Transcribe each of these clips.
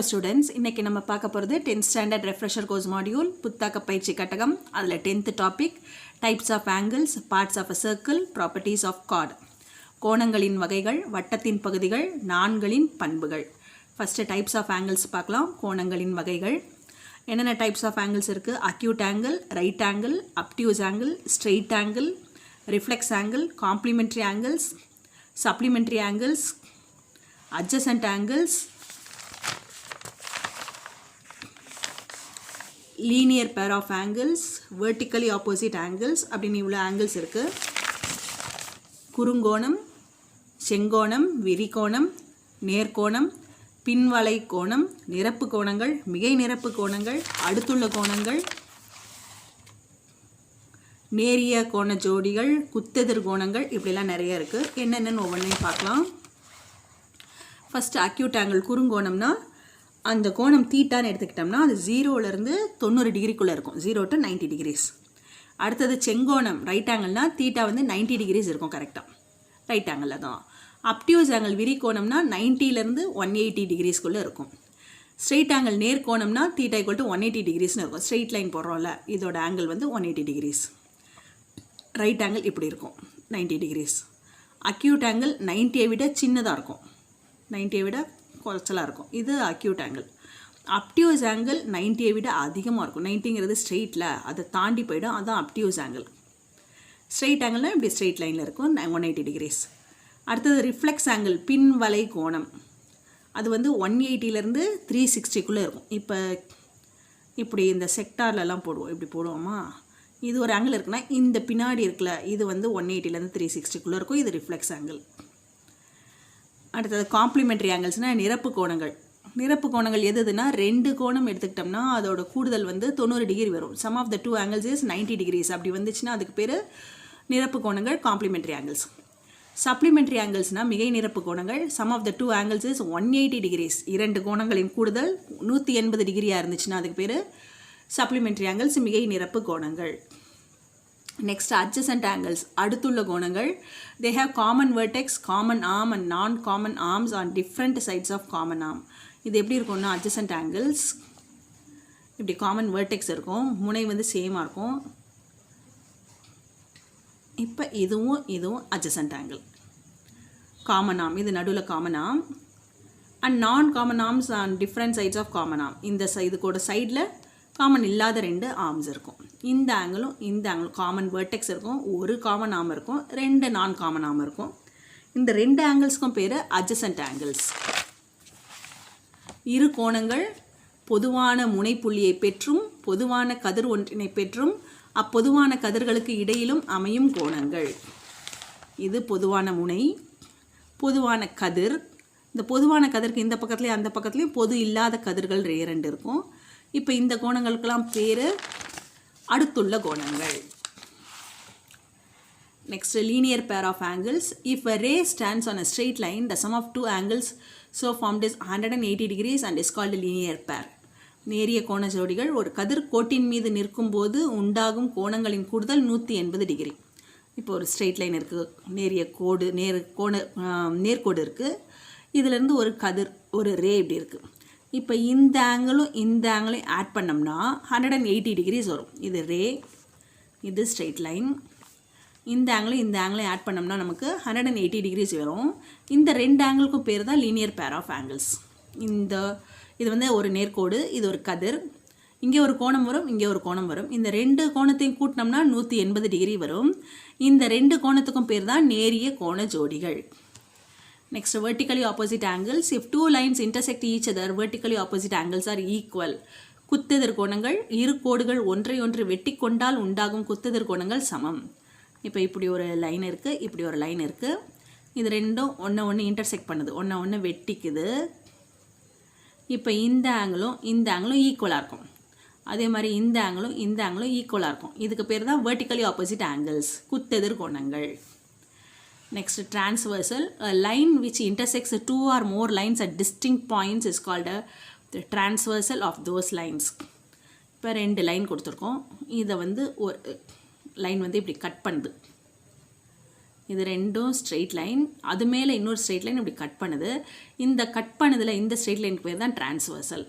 students, இன்னைக்கு நம்ம பார்க்க போறது 10th standard refresher course module புத்தாக்க பயிற்சி கட்டகம். அதுல 10th topic types of angles, parts of a circle, properties of chord. கோணங்களின் வகைகள், வட்டத்தின் பகுதிகள், நாண்களின் பண்புகள். First types of angles பார்க்கலாம். கோணங்களின் வகைகள். என்னென்ன types of angles இருக்கு? acute angle, right angle, obtuse angle, straight angle, reflex angle, complementary angles, supplementary angles, adjacent angles, linear pair of angles, vertically opposite angles அப்படின்னு இவ்வளோ angles இருக்கு. குறுங்கோணம், செங்கோணம், விரிகோணம், நேர்கோணம், பின்வளை கோணம், நிரப்பு கோணங்கள், மிகை நிரப்பு கோணங்கள், அடுத்துள்ள கோணங்கள், நேரிய கோண ஜோடிகள், குத்தெதிர் கோணங்கள், இப்படிலாம் நிறைய இருக்கு. என்னென்னு ஒவ்வொன்றையும் பார்க்கலாம். ஃபர்ஸ்ட் அக்யூட் ஆங்கிள் குறுங்கோணம்னா அந்த கோணம் தீட்டான்னு எடுத்துக்கிட்டோம்னா அது 0லேருந்து 90 டிகிரிக்குள்ளே இருக்கும், 0 to 90 degrees. அடுத்தது செங்கோணம் ரைட் ஆங்கிள்னா தீட்டா வந்து 90 degrees இருக்கும் கரெக்டாக, ரைட் ஆங்கிளில் தான். அப்டியூஸ் ஆங்கிள் விரிகோணம்னா 90லேருந்து 180 degreesக்குள்ளே இருக்கும். ஸ்ட்ரெயிட் ஆங்கிள் நேர்கோணம்னா தீட்டா ஈக்குவல் டு 180 degreesனு இருக்கும். ஸ்ட்ரெயிட் லைன் போடுறோம்ல, இதோட ஆங்கிள் வந்து 180 degrees. ரைட் ஆங்கிள் இப்படி இருக்கும், 90 degrees. அக்யூட் ஆங்கிள் 90ஐ விட சின்னதாக இருக்கும், 90ஐ விட குறைச்சலாக இருக்கும். இது அக்யூட் ஆங்கிள். அப்டியூஸ் ஆங்கிள் 90ஐ விட அதிகமாக இருக்கும். 90ங்கிறது ஸ்ட்ரெயிட்டில், அதை தாண்டி போயிடும், அதுதான் அப்டியூஸ் ஆங்கிள். ஸ்ட்ரெயிட் ஆங்கிள்னால் இப்படி ஸ்ட்ரெயிட் லைனில் இருக்கும், 180 degrees. அடுத்தது ரிஃப்ளெக்ஸ் ஆங்கிள் பின்வளை கோணம், அது வந்து 180லேருந்து 360க்குள்ளே இருக்கும். இப்போ இப்படி இந்த செக்டார்லலாம் போடுவோம், இப்படி போடுவோமா, இது ஒரு ஆங்கிள் இருக்குன்னா இந்த பின்னாடி இருக்குல்ல, இது வந்து 180லேருந்து 360க்குள்ளே இருக்கும், இது ரிஃப்ளெக்ஸ் ஆங்கிள். அடுத்தது காம்ப்ளிமெண்ட்ரி ஆங்கிள்ஸ்னால் நிரப்பு கோணங்கள். நிரப்பு கோணங்கள் எதுனா ரெண்டு கோணம் எடுத்துக்கிட்டோம்னா அதோட கூடுதல் வந்து 90 டிகிரி வரும். Sum of the two angles is 90 degrees. அப்படி வந்துச்சுன்னா அதுக்கு பேர் நிரப்பு கோணங்கள், காம்ப்ளிமெண்ட்ரி ஆங்கிள்ஸ். சப்ளிமெண்ட்ரி ஆங்கிள்ஸ்னால் மிகை நிரப்பு கோணங்கள். Sum of the two angles is 180 degrees. இரண்டு கோணங்களின் கூடுதல் 180 டிகிரியாக இருந்துச்சுன்னா அதுக்கு பேர் சப்ளிமெண்ட்ரி ஆங்கிள்ஸ், மிகை நிரப்பு கோணங்கள். நெக்ஸ்ட் adjacent angles, அடுத்துள்ள கோணங்கள். They have common vertex, common arm and non-common arms on different sides of common arm. இது எப்படி இருக்கும்னா adjacent angles இப்படி common vertex இருக்கும், முனை வந்து சேமாக இருக்கும். இப்போ இதுவும் adjacent angle. common arm, இது நடுவில் common arm and non-common arms on different sides of common arm. இந்த இதுக்கோட சைடில் காமன் இல்லாத ரெண்டு ஆர்ம்ஸ் இருக்கும். இந்த ஆங்கிளும் காமன் வெர்டெக்ஸ் இருக்கும், ஒரு காமன் ஆர்ம் இருக்கும், ரெண்டு நான் காமன் ஆர்ம் இருக்கும். இந்த ரெண்டு ஆங்கிள்ஸ்க்கும் பேர் adjacent angles. இரு கோணங்கள் பொதுவான முனைப்புள்ளியை பெற்றும் பொதுவான கதிர் ஒன்றினை பெற்றும் அப்பொதுவான கதிர்களுக்கு இடையிலும் அமையும் கோணங்கள். இது பொதுவான முனை, பொதுவான கதிர். இந்த பொதுவான கதிருக்கு இந்த பக்கத்துலேயும் அந்த பக்கத்துலேயும் பொது இல்லாத கதிர்கள் ரெண்டு இருக்கும். இப்போ இந்த கோணங்களுக்கெல்லாம் பேர் அடுத்துள்ள கோணங்கள். Next linear pair of angles. If a ray stands on a straight line, the sum of two angles so formed is 180 degrees and is called linear pair. நேரிய கோண ஜோடிகள் ஒரு கதிர் கோட்டின் மீது நிற்கும் போது உண்டாகும் கோணங்களின் கூடுதல் 180 டிகிரி. இப்போ ஒரு ஸ்ட்ரெயிட் லைன் இருக்குது, நேரிய கோடு நேர்கோடு இருக்குது, இதிலேருந்து ஒரு கதிர் ஒரு ரே இப்படி இருக்குது. இப்போ இந்த ஆங்கிளையும் ஆட் பண்ணோம்னா 180 degrees வரும். இது ரே, இது ஸ்ட்ரெயிட் லைன். இந்த ஆங்கிளையும் ஆட் பண்ணோம்னா நமக்கு 180 degrees வரும். இந்த ரெண்டு ஆங்கிளுக்கும் பேர் தான் லீனியர் பேர் ஆஃப் ஆங்கிள்ஸ். இது வந்து ஒரு நேர்கோடு, இது ஒரு கதிர், இங்கே ஒரு கோணம் வரும், இங்கே ஒரு கோணம் வரும். இந்த ரெண்டு கோணத்தையும் கூட்டினோம்னா 180 டிகிரி வரும். இந்த ரெண்டு கோணத்துக்கும் பேர் தான் நேரிய கோண ஜோடிகள். Next, vertically opposite angles. If two lines intersect each other, vertically opposite angles are equal. குத்தெதிர் கோணங்கள், இரு கோடுகள் ஒன்றை ஒன்று வெட்டி கொண்டால் உண்டாகும் குத்தெதிர் கோணங்கள் சமம். இப்போ இப்படி ஒரு லைன் இருக்குது, இப்படி ஒரு லைன் இருக்குது, இது ரெண்டும் ஒன்று இன்டர்செக்ட் பண்ணுது, ஒன்று வெட்டிக்குது. இப்போ இந்த ஆங்கிளும் ஈக்குவலாக இருக்கும். அதே மாதிரி இந்த ஆங்கிளும் ஈக்குவலாக இருக்கும். இதுக்கு பேர் தான் vertically opposite angles, குத்தெதிர் கோணங்கள். Next, transversal. A line which intersects two or more lines at distinct points is called the transversal of those lines. இப்போ ரெண்டு லைன் கொடுத்துருக்கோம், இதை வந்து ஒரு லைன் வந்து இப்படி கட் பண்ணுது, இது ரெண்டும் ஸ்ட்ரெயிட் லைன், அது மேலே இன்னொரு ஸ்ட்ரெயிட் லைன் இப்படி கட் பண்ணுது. இந்த கட் பண்ணதில் இந்த ஸ்ட்ரெயிட் லைனுக்கு பேர் தான் டிரான்ஸ்வர்சல்.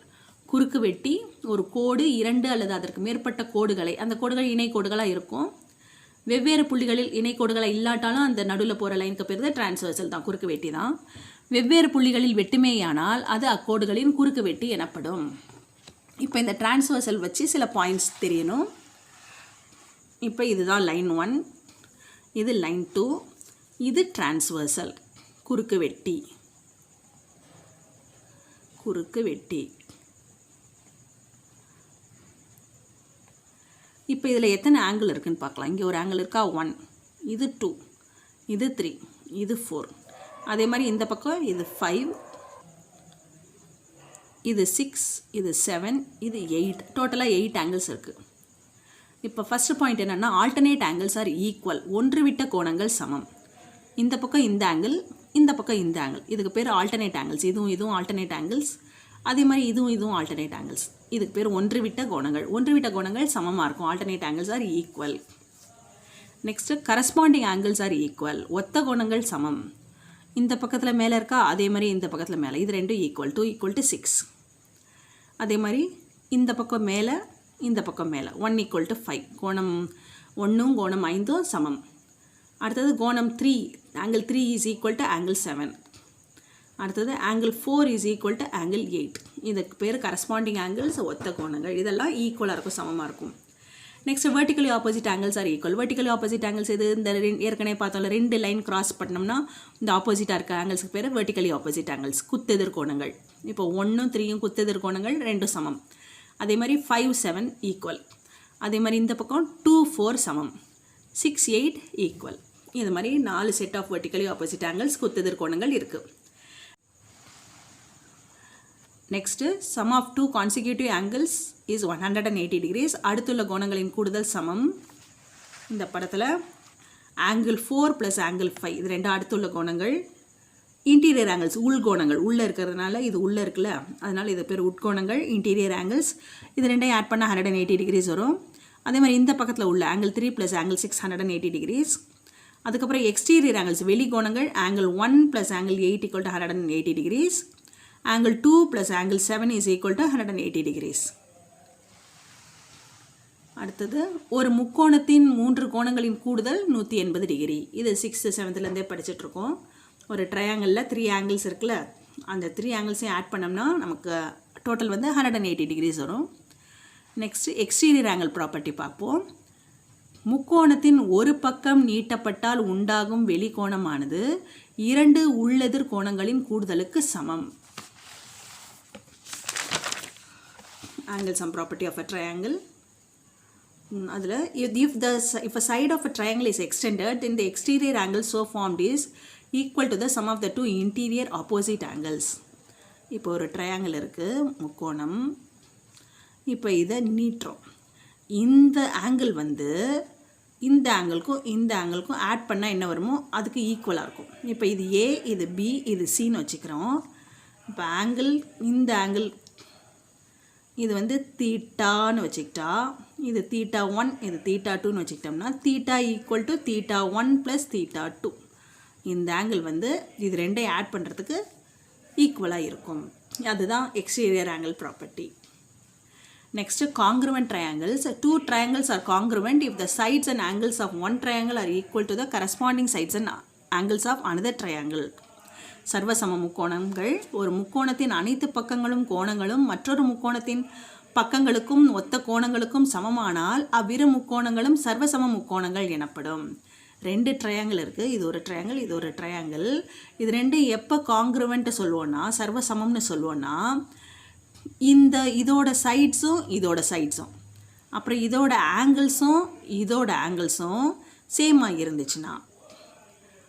குறுக்கு வெட்டி ஒரு கோடு 2 அல்லது அதற்கு மேற்பட்ட கோடுகளை, அந்த கோடுகள் இணை கோடுகளாக இருக்கும், வெவ்வேறு புள்ளிகளில் இணை கோடுகளாக இல்லாட்டாலும் அந்த நடுவில் போகிற லைனுக்கு பேர் தான் டிரான்ஸ்வர்சல் தான், குறுக்கு வெட்டி தான். வெவ்வேறு புள்ளிகளில் வெட்டுமேயானால் அது அக்கோடுகளின் குறுக்கு வெட்டி எனப்படும். இப்போ இந்த டிரான்ஸ்வர்சல் வச்சு சில பாயிண்ட்ஸ் தெரியணும். இப்போ இதுதான் லைன் 1, இது லைன் 2, இது டிரான்ஸ்வர்சல் குறுக்கு வெட்டி. குறுக்கு வெட்டி. இப்போ இதில் எத்தனை ஆங்கிள் இருக்குன்னு பார்க்கலாம். இங்கே ஒரு ஆங்கிள் இருக்கா, 1, இது 2, இது 3, இது 4. அதே மாதிரி இந்த பக்கம் இது 5, இது 6, இது 7, இது 8. டோட்டலாக 8 ஆங்கிள்ஸ் இருக்குது. இப்போ ஃபஸ்ட்டு பாயிண்ட் என்னென்னா, ஆல்டர்னேட் ஆங்கிள்ஸ் ஆர் ஈக்குவல். ஒன்று விட்ட கோணங்கள் சமம். இந்த பக்கம் இந்த ஆங்கிள், இந்த பக்கம் இந்த ஆங்கிள், இதுக்கு பேர் ஆல்டர்னேட் ஆங்கிள்ஸ். இதுவும் ஆல்டர்னேட் ஆங்கிள்ஸ். அதே மாதிரி இதுவும் ஆல்டர்னேட் ஆங்கிள்ஸ். இதுக்கு பேர் ஒன்று விட்ட கோணங்கள். ஒன்று விட்ட கோணங்கள் சமமாக இருக்கும். Alternate angles are equal. Next corresponding angles are equal. ஒத்த கோணங்கள் சமம். இந்த பக்கத்தில் மேலே இருக்கா, அதே மாதிரி இந்த பக்கத்தில் மேலே, இது ரெண்டும் ஈக்குவல். 2 = 6. அதே மாதிரி இந்த பக்கம் மேலே, இந்த பக்கம் மேலே, 1 = 5. கோணம் 1 கோணம் 5 சமம். அடுத்தது கோணம் 3, ஆங்கிள் 3 = ஆங்கிள் 7. அடுத்தது ஆங்கிள் 4 = ஆங்கிள் 8. இதுக்கு பேர் கரஸ்பாண்டிங் ஆங்கிள்ஸ், ஒத்த கோணங்கள். இதெல்லாம் ஈக்குவலாக இருக்கும், சமமாக இருக்கும். Next vertically opposite angles are equal. Vertically opposite angles இது இந்த ஏற்கனவே பார்த்தோம்ல, 2 லைன் கிராஸ் பண்ணோம்னா இந்த ஆப்போசிட்டாக இருக்க ஆங்கிள்ஸுக்கு பேர் வெர்டிகலி ஆப்போசிட் ஆங்கிள்ஸ், குத்தெதிர் கோணங்கள். இப்போ 1ம் 3ம் குத்தெதிர் கோணங்கள், 2 சமம். அதே மாதிரி 5, 7 ஈக்குவல். அதே மாதிரி இந்த பக்கம் 2, 4 சமம், 6, 8 ஈக்குவல். இது மாதிரி 4 set of vertically opposite angles, குத்தெதிர் கோணங்கள் இருக்குது. Next sum of 2 consecutive angles is 180 degrees. அடுத்துள்ள கோணங்களின் கூடுதல் சமம். இந்த படத்தில் ஆங்கிள் 4 + ஆங்கிள் 5 இது 2 அடுத்துள்ள கோணங்கள். இன்டீரியர் ஆங்கிள்ஸ், உள்கோணங்கள், உள்ளே இருக்கிறதுனால இது உள்ளே இருக்குல்ல, அதனால் இது பேர் உட்கோணங்கள், இன்டீரியர் ஆங்கிள்ஸ். இது 2ஐயும் ஆட் பண்ணால் 180 degrees வரும். அதே மாதிரி இந்த பக்கத்தில் உள்ள ஆங்கிள் 3 + ஆங்கிள் 6 180 degrees. அதுக்கப்புறம் எக்ஸ்டீரியர் ஆங்கிள்ஸ், வெளிக்கோணங்கள், angle 1 + angle 8 = 180 degrees. Angle 2 + angle 7 = 180 degrees. அடுத்தது ஒரு முக்கோணத்தின் 3 கோணங்களின் கூடுதல் 180 டிகிரி. இது 6th 7thலேருந்தே படிச்சுட்ருக்கோம். ஒரு ட்ரையாங்கிளில் 3 ஆங்கிள்ஸ் இருக்குல்ல, அந்த 3 ஆங்கிள்ஸையும் ஆட் பண்ணோம்னா நமக்கு டோட்டல் வந்து 180 degrees வரும். நெக்ஸ்ட் எக்ஸ்டீரியர் ஆங்கிள் ப்ராப்பர்ட்டி பார்ப்போம். முக்கோணத்தின் ஒரு பக்கம் நீட்டப்பட்டால் உண்டாகும் வெளிக்கோணமானது 2 உள்ளெதிர் கோணங்களின் கூடுதலுக்கு சமம். Angle sum property of a triangle. அதில் if a side of a triangle is extended, then the exterior angle so formed is equal to the sum of the 2 interior opposite angles. இப்போ ஒரு triangle இருக்குது, முக்கோணம். இப்போ இதை நீட்டுறோம். இந்த angle வந்து இந்த ஆங்கிளுக்கும் ஆட் பண்ணால் என்ன வருமோ அதுக்கு ஈக்குவலாக இருக்கும். இப்போ இது ஏ, இது பி, இது சின்னு வச்சுக்கிறோம். இப்போ ஆங்கிள், இந்த ஆங்கிள் இது வந்து தீட்டான்னு வச்சுக்கிட்டா, இது θ1, இது θ2ன்னு வச்சுக்கிட்டோம்னா θ = θ1 + θ2. இந்த ஆங்கிள் வந்து இது 2ஐயும் ஆட் பண்ணுறதுக்கு ஈக்குவலாக இருக்கும். அதுதான் exterior angle property. Next congruent triangles. 2 triangles are congruent if the sides and angles of one triangle are equal to the corresponding sides and angles of another triangle. சர்வசம முக்கோணங்கள், ஒரு முக்கோணத்தின் அனைத்து பக்கங்களும் கோணங்களும் மற்றொரு முக்கோணத்தின் பக்கங்களுக்கும் ஒத்த கோணங்களுக்கும் சமமானால் அவ்விரு முக்கோணங்களும் சர்வசம முக்கோணங்கள் எனப்படும். 2 ட்ரையாங்கிள் இருக்குது, இது ஒரு ட்ரையாங்கிள், இது ஒரு ட்ரையாங்கிள். இது 2 எப்போ காங்க்ருவென்ட் சொல்லுவோன்னா, சர்வசமம்னு சொல்லுவோன்னா, இதோட சைட்ஸும் அப்புறம் இதோட ஆங்கிள்ஸும் சேமாக இருந்துச்சுன்னா,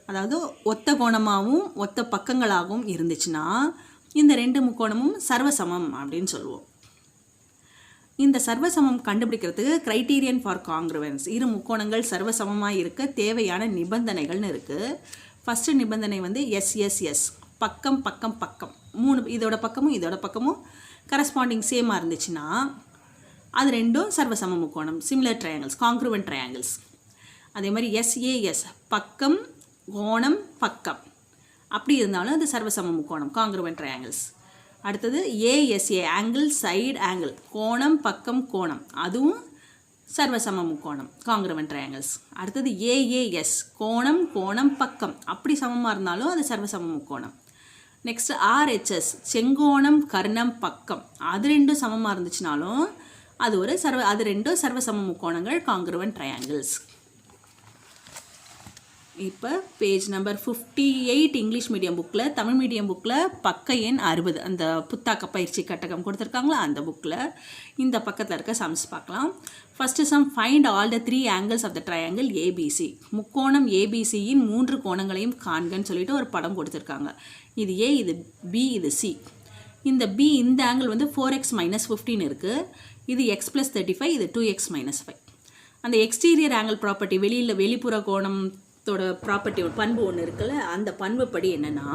அதாவது ஒத்த கோணமாகவும் ஒத்த பக்கங்களாகவும் இருந்துச்சுன்னா இந்த 2 முக்கோணமும் சர்வசமம் அப்படின்னு சொல்லுவோம். இந்த சர்வசமம் கண்டுபிடிக்கிறதுக்கு கிரைட்டீரியன் ஃபார் காங்க்ருவன்ஸ், இரு முக்கோணங்கள் சர்வசமமாக இருக்க தேவையான நிபந்தனைகள்னு இருக்குது. ஃபஸ்ட்டு நிபந்தனை வந்து எஸ், பக்கம் 3, இதோட பக்கமும் கரஸ்பாண்டிங் சேமாக இருந்துச்சுன்னா அது 2ம் சர்வசம முக்கோணம், சிமிலர் ட்ரையாங்கிள்ஸ், காங்க்ருவெண்ட் ட்ரையாங்கிள்ஸ். அதே மாதிரி எஸ், பக்கம் கோணம் பக்கம் அப்படி இருந்தாலும் அது சர்வசம முக்கோணம் காங்கிருவென்ட் ட்ரையாங்கிள்ஸ். அடுத்தது ஏஎஸ்ஏ ஆங்கிள் சைடு ஆங்கிள் கோணம் பக்கம் கோணம் அதுவும் சர்வசம முக்கோணம் காங்கிருவென்ட் ட்ரையாங்கிள்ஸ். அடுத்தது ஏஏஎஸ் கோணம் கோணம் பக்கம் அப்படி சமமாக இருந்தாலும் அது சர்வசம முக்கோணம். நெக்ஸ்ட் ஆர்ஹெச்எஸ் செங்கோணம் கர்ணம் பக்கம் அது ரெண்டும் சமமாக இருந்துச்சுனாலும் அது ரெண்டும் சர்வசம முக்கோணங்கள் காங்கிருவென்ட் ட்ரையாங்கிள்ஸ். இப்போ பேஜ் நம்பர் 58 இங்கிலீஷ் மீடியம் புக்கில், தமிழ் மீடியம் புக்கில் பக்க எண் 60 அந்த புத்தாக்க பயிற்சி கட்டகம் கொடுத்துருக்காங்களா அந்த புக்கில் இந்த பக்கத்தில் இருக்க சம்ஸ் பார்க்கலாம். First sum find all the 3 angles of the triangle ABC. முக்கோணம் ஏபிசியின் 3 கோணங்களையும் காண்கன்னு சொல்லிட்டு ஒரு படம் கொடுத்துருக்காங்க. இது ஏ, இது பி, இது சி. இந்த பி இந்த ஆங்கிள் வந்து 4x - 15 இருக்குது. இது x + 35, இது 2x - 5. அந்த எக்ஸ்டீரியர் ஆங்கிள் ப்ராப்பர்ட்டி வெளிப்புற கோணத்தோட ப்ராப்பர்ட்டி பண்பு ஒன்று இருக்குல்ல அந்த பண்பு படி என்னென்னா